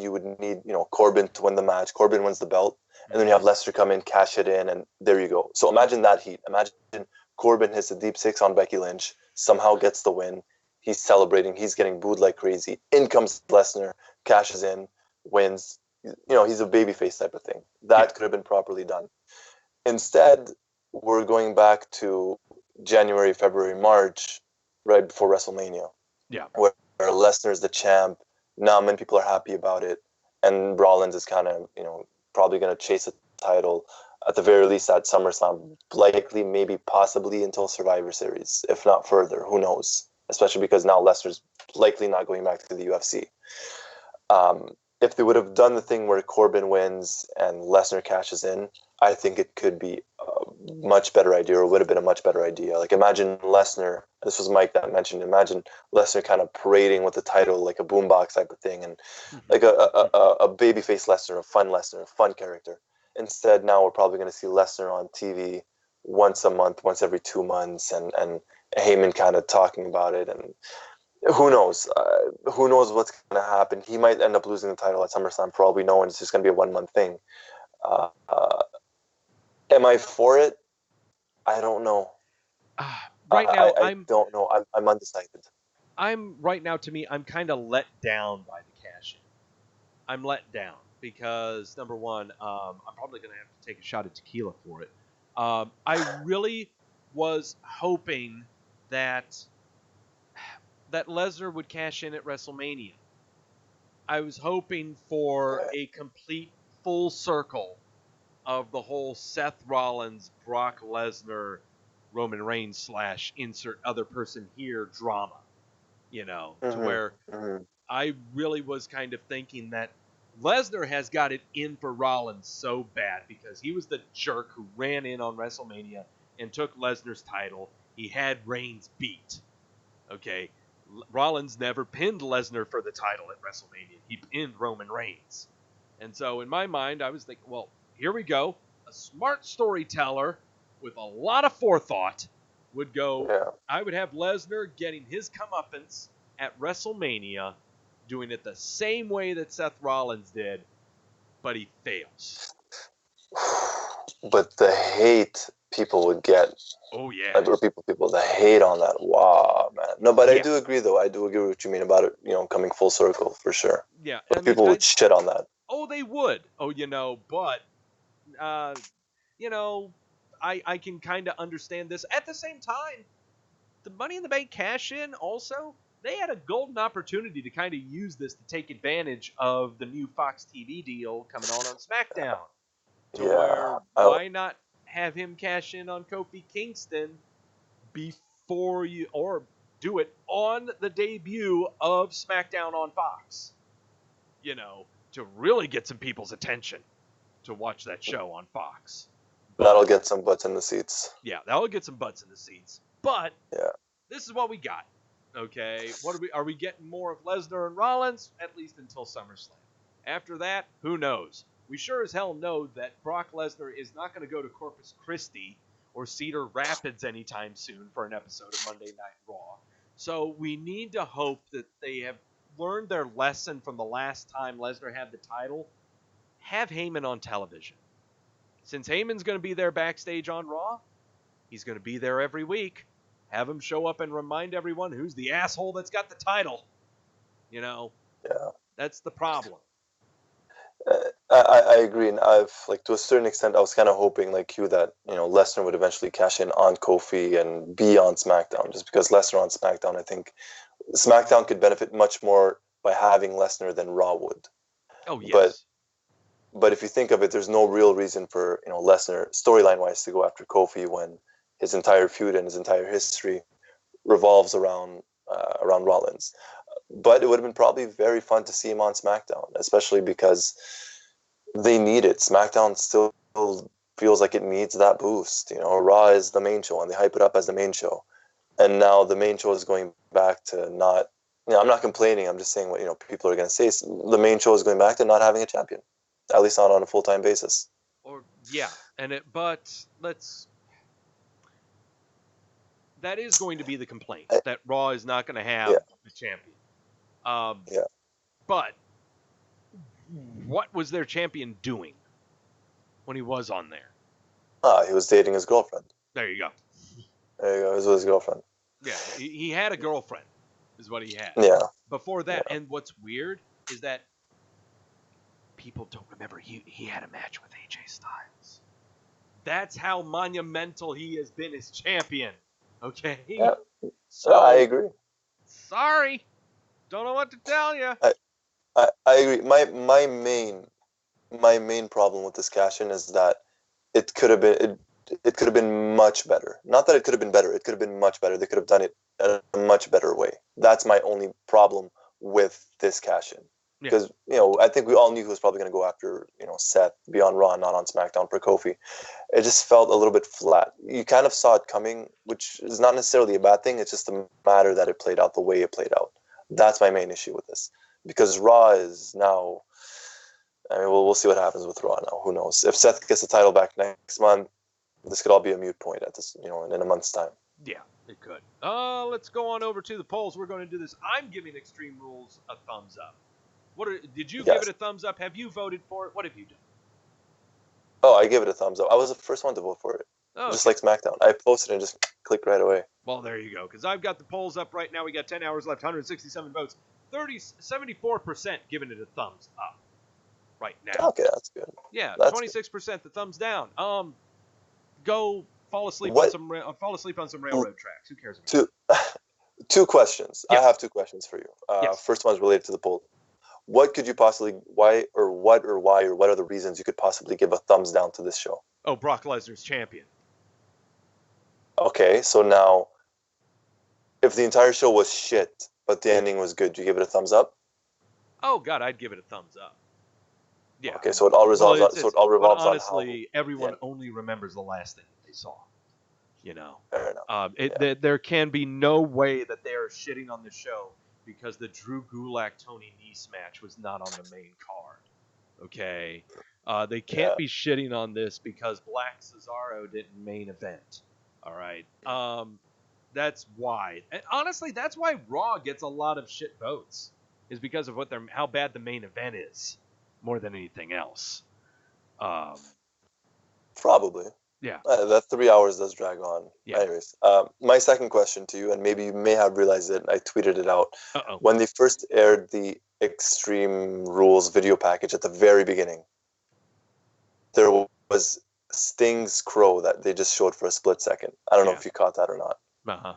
you would need, Corbin to win the match. Corbin wins the belt. And then you have Lesnar come in, cash it in, and there you go. So imagine that heat. Imagine Corbin hits a deep six on Becky Lynch, somehow gets the win. He's celebrating. He's getting booed like crazy. In comes Lesnar, cashes in, wins. He's a babyface type of thing. That could have been properly done. Instead, we're going back to January, February, March, right before WrestleMania. Yeah. Where Lesnar's the champ. Not many people are happy about it. And Rollins is kind of, probably going to chase a title at the very least at SummerSlam, likely, maybe, possibly until Survivor Series, if not further. Who knows? Especially because now Lesnar's likely not going back to the UFC. If they would have done the thing where Corbin wins and Lesnar cashes in, I think it could be a much better idea, or would have been a much better idea. Like, imagine Lesnar, this was Mike that mentioned, imagine Lesnar kind of parading with the title like a boombox type of thing, and like a babyface Lesnar, a fun character. Instead, now we're probably going to see Lesnar on TV once a month, once every 2 months, and Heyman kind of talking about it, and who knows? Who knows what's going to happen? He might end up losing the title at SummerSlam for all we know, and it's just going to be a 1 month thing. Am I for it? I don't know. Right now, I don't know. I'm undecided. To me, I'm kind of let down by the cash-in. I'm let down because, number one, I'm probably going to have to take a shot at tequila for it. I really was hoping that Lesnar would cash in at WrestleMania. I was hoping for a complete full circle of the whole Seth Rollins, Brock Lesnar, Roman Reigns / insert other person here drama, to where I really was kind of thinking that Lesnar has got it in for Rollins so bad because he was the jerk who ran in on WrestleMania and took Lesnar's title. He had Reigns beat. Okay, Rollins never pinned Lesnar for the title at WrestleMania. He pinned Roman Reigns. And so in my mind, I was thinking, well, here we go. A smart storyteller with a lot of forethought would go, I would have Lesnar getting his comeuppance at WrestleMania, doing it the same way that Seth Rollins did, but he fails. But the hate people would get. Oh, yeah. Or people, the hate on that. Wow, man. No, but I do agree, though. I do agree with what you mean about it, coming full circle, for sure. Yeah. But people would shit on that. Oh, they would. Oh, but, I can kind of understand this. At the same time, the Money in the Bank cash-in also, they had a golden opportunity to kind of use this to take advantage of the new Fox TV deal coming on SmackDown. Where, why not have him cash in on Kofi Kingston before or do it on the debut of SmackDown on Fox? To really get some people's attention to watch that show on Fox. That'll get some butts in the seats. Yeah, that'll get some butts in the seats. But this is what we got. Okay, are we getting more of Lesnar and Rollins? At least until SummerSlam. After that, who knows? We sure as hell know that Brock Lesnar is not going to go to Corpus Christi or Cedar Rapids anytime soon for an episode of Monday Night Raw. So we need to hope that they have learned their lesson from the last time Lesnar had the title. Have Heyman on television. Since Heyman's going to be there backstage on Raw, he's going to be there every week. Have him show up and remind everyone who's the asshole that's got the title. That's the problem. I agree, and to a certain extent, I was kind of hoping, like you, that Lesnar would eventually cash in on Kofi and be on SmackDown. Just because Lesnar on SmackDown, I think SmackDown could benefit much more by having Lesnar than Raw would. Oh yes. But if you think of it, there's no real reason for Lesnar storyline-wise to go after Kofi when his entire feud and his entire history revolves around Rollins. But it would have been probably very fun to see him on SmackDown, especially because they need it. SmackDown still feels like it needs that boost. Raw is the main show, and they hype it up as the main show. And now the main show is going back to not. I'm not complaining. I'm just saying what people are going to say. The main show is going back to not having a champion, at least not on a full-time basis. That is going to be the complaint, that Raw is not going to have the champion. But what was their champion doing when he was on there? He was dating his girlfriend. There you go. It was with his girlfriend. Yeah, he had a girlfriend, is what he had. Yeah. Before that, and what's weird is that people don't remember he had a match with AJ Styles. That's how monumental he has been as champion. Okay? Yeah. So, I agree. Sorry. Don't know what to tell you. I agree. My main problem with this cash-in is that it could have been much better. Not that it could have been better. It could have been much better. They could have done it in a much better way. That's my only problem with this cash-in. Because, I think we all knew who was probably going to go after, Seth, be on Raw, not on SmackDown for Kofi. It just felt a little bit flat. You kind of saw it coming, which is not necessarily a bad thing. It's just a matter that it played out the way it played out. That's my main issue with this. Because Raw is now, we'll see what happens with Raw now. Who knows? If Seth gets the title back next month, this could all be a moot point at this, in a month's time. Yeah, it could. Let's go on over to the polls. We're going to do this. I'm giving Extreme Rules a thumbs up. Did you give it a thumbs up? Have you voted for it? What have you done? Oh, I gave it a thumbs up. I was the first one to vote for it. Oh, just like SmackDown. I posted and just clicked right away. Well, there you go. Because I've got the polls up right now. We got 10 hours left, 167 votes. 74% giving it a thumbs up right now. Okay, that's good. Yeah, that's 26% the thumbs down. Go fall asleep on some railroad tracks. Who cares about it? Two questions. Yes. I have two questions for you. Yes. First one's related to the poll. What are the reasons you could possibly give a thumbs down to this show? Oh, Brock Lesnar's champion. Okay, so now, if the entire show was shit, but the ending was good, do you give it a thumbs up? Oh God, I'd give it a thumbs up. Yeah. Okay, so it all revolves honestly, on how everyone only remembers the last thing that they saw. Fair enough. There can be no way that they are shitting on the show because the Drew Gulak Tony Nese match was not on the main card. Okay, they can't be shitting on this because Black Cesaro didn't main event. All right, that's why. And honestly, that's why Raw gets a lot of shit votes, is because of how bad the main event is, more than anything else. Probably. Yeah. That 3 hours does drag on. Yeah. Anyways, my second question to you, and maybe you may have realized it, I tweeted it out. Uh-oh. When they first aired the Extreme Rules video package at the very beginning, there was Sting's crow that they just showed for a split second. I don't know if you caught that or not. Uh-huh.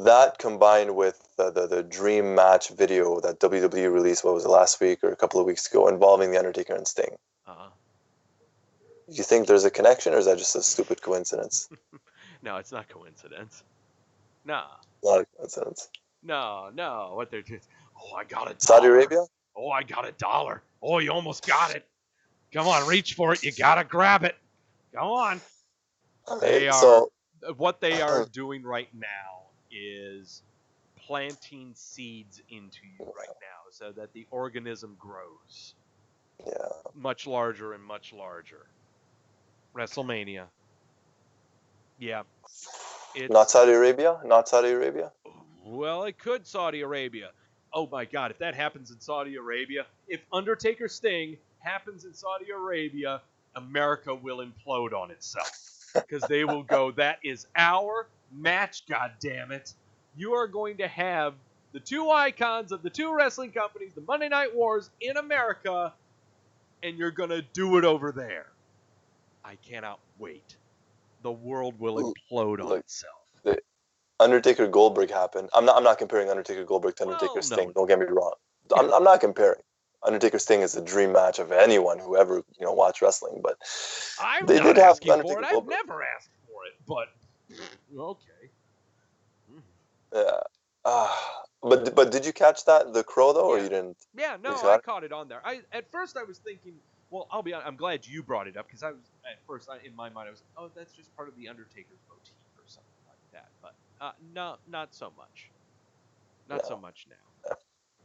That combined with the Dream Match video that WWE released, what was it, last week or a couple of weeks ago, involving The Undertaker and Sting. Uh-huh. Do you think there's a connection, or is that just a stupid coincidence? No, it's not coincidence. Nah. Not a coincidence. No. What they're just, I got $1. Saudi Arabia? Oh, I got $1. Oh, you almost got it. Come on, reach for it. You gotta grab it. Come on. What they are doing right now is planting seeds into you right now so that the organism grows. Yeah. Much larger and much larger. WrestleMania. Yeah. Not Saudi Arabia? Not Saudi Arabia? Well, it could Saudi Arabia. Oh my God, if that happens in Saudi Arabia, if Undertaker Sting happens in Saudi Arabia, America will implode on itself. Because they will go, that is our match, goddammit. You are going to have the two icons of the two wrestling companies, the Monday Night Wars, in America, and you're going to do it over there. I cannot wait. The world will implode on itself. Undertaker Goldberg happened. I'm not comparing Undertaker Goldberg to Undertaker Sting. Don't get me wrong. I'm not comparing. Undertaker Sting is the dream match of anyone who ever watched wrestling. But they did have Undertaker Goldberg. I've never asked for it, but okay. Yeah. But did you catch the crow though, or you didn't? Yeah, no, I caught it on there. At first I was thinking, well, I'll be honest, I'm glad you brought it up because I was at first in my mind I was, oh, that's just part of the Undertaker's motif or something like that. But no, not so much. Not so much now.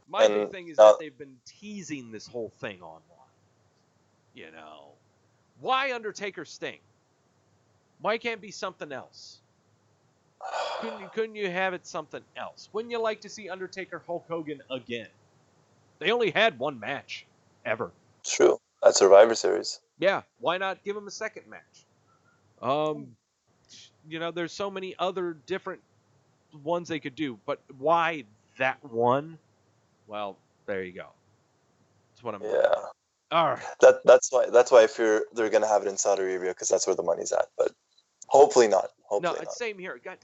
My big thing is that they've been teasing this whole thing online. Why Undertaker Sting? Why can't it be something else? Couldn't you have it something else? Wouldn't you like to see Undertaker Hulk Hogan again? They only had one match ever. True. At Survivor Series. Yeah, why not give him a second match? There's so many other different ones they could do, but why that one? Well, there you go. That's what I'm. Yeah. All right. That's why I fear they're gonna have it in Saudi Arabia because that's where the money's at. But hopefully not. Hopefully not. Same here. God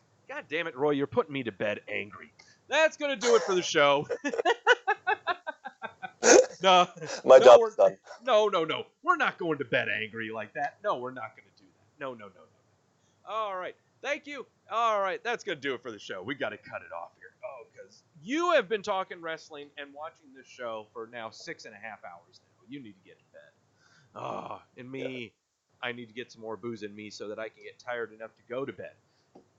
damn it, Roy, you're putting me to bed angry. That's gonna do it for the show. No, My job's done. No. We're not going to bed angry like that. No, we're not going to do that. No. All right. Thank you. All right. That's going to do it for the show. We got to cut it off here. Oh, because you have been talking wrestling and watching this show for now 6.5 hours now. You need to get to bed. Oh, and me, I need to get some more booze in me so that I can get tired enough to go to bed.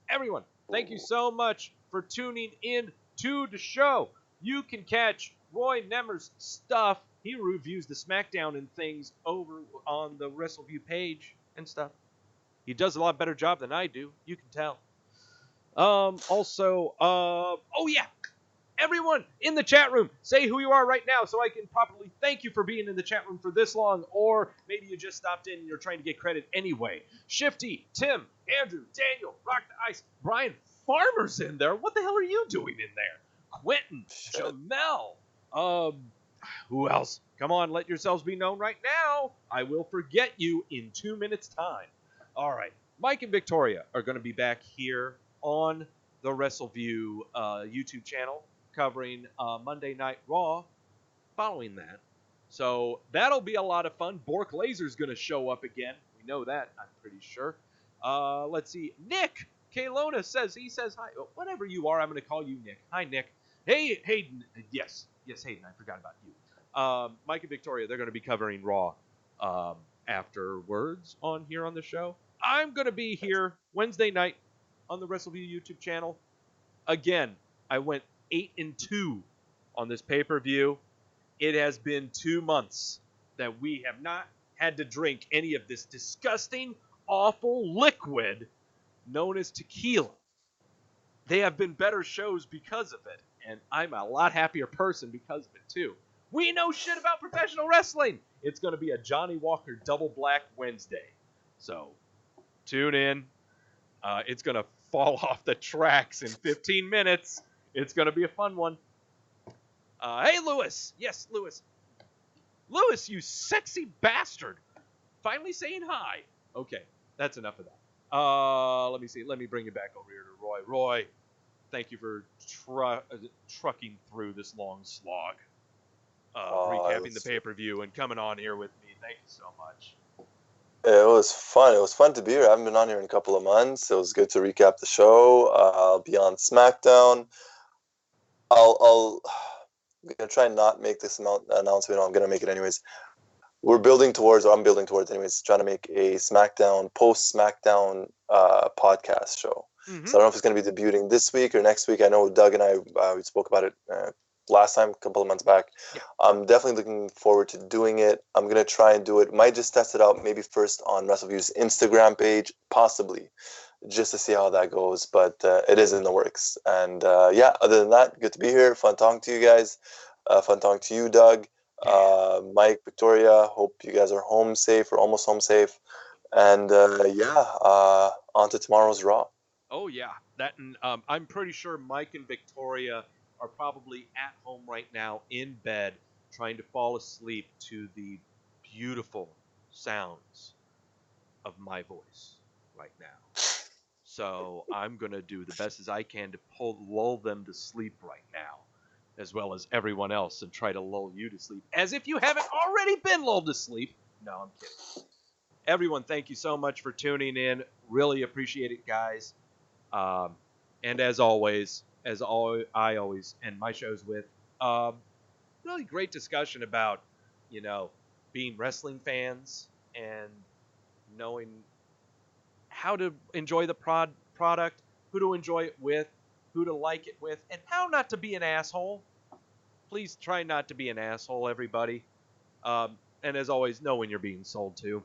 Everyone, thank you so much for tuning in to the show. You can catch Roy Nemer's stuff. He reviews the SmackDown and things over on the Wrestleview page and stuff. He does a lot better job than I do. You can tell. Everyone in the chat room, say who you are right now so I can properly thank you for being in the chat room for this long, or maybe you just stopped in and you're trying to get credit anyway. Shifty, Tim, Andrew, Daniel, Rock the Ice, Brian Farmer's in there. What the hell are you doing in there? Quentin, Jamel, who else? Come on, let yourselves be known right now. I will forget you in 2 minutes' time. All right, Mike and Victoria are going to be back here on the Wrestleview YouTube channel covering Monday Night Raw following that. So that'll be a lot of fun. Bork Laser's going to show up again. We know that, I'm pretty sure. Let's see. Nick Kalona says hi. Whatever you are, I'm going to call you Nick. Hi, Nick. Hey, Hayden. Yes, Hayden. I forgot about you. Mike and Victoria, they're going to be covering Raw afterwards here on the show. I'm going to be here Wednesday night on the Wrestleview YouTube channel. Again, I went 8-2 on this pay-per-view. It has been 2 months that we have not had to drink any of this disgusting, awful liquid known as tequila. They have been better shows because of it, and I'm a lot happier person because of it, too. We know shit about professional wrestling. It's going to be a Johnny Walker Double Black Wednesday. So, tune in. It's going to fall off the tracks in 15 minutes. It's going to be a fun one. Hey, Lewis. Yes, Lewis. Lewis, you sexy bastard. Finally saying hi. Okay, that's enough of that. Let me see. Let me bring you back over here to Roy. Roy, thank you for trucking through this long slog. Recapping the pay-per-view and coming on here with me. Thank you so much. It was fun. It was fun to be here. I haven't been on here in a couple of months. It was good to recap the show. I'll be on SmackDown. I'm gonna try and not make this announcement. I'm gonna make it anyways. I'm building towards anyways, trying to make a SmackDown post-SmackDown podcast show. Mm-hmm. So I don't know if it's gonna be debuting this week or next week. I know Doug and I we spoke about it last time, a couple of months back. Yeah. I'm definitely looking forward to doing it. I'm going to try and do it. Might just test it out maybe first on Wrestleview's Instagram page, possibly, just to see how that goes. But it is in the works. And other than that, good to be here. Fun talking to you guys. Fun talking to you, Doug. Mike, Victoria, hope you guys are home safe or almost home safe. And on to tomorrow's Raw. Oh, yeah. That and I'm pretty sure Mike and Victoria are probably at home right now in bed trying to fall asleep to the beautiful sounds of my voice right now. So I'm going to do the best as I can to lull them to sleep right now, as well as everyone else, and try to lull you to sleep, as if you haven't already been lulled to sleep. No, I'm kidding. Everyone, thank you so much for tuning in. Really appreciate it, guys. And as always, I always end my shows with, really great discussion about, being wrestling fans and knowing how to enjoy the product, who to enjoy it with, who to like it with, and how not to be an asshole. Please try not to be an asshole, everybody. And as always, know when you're being sold to.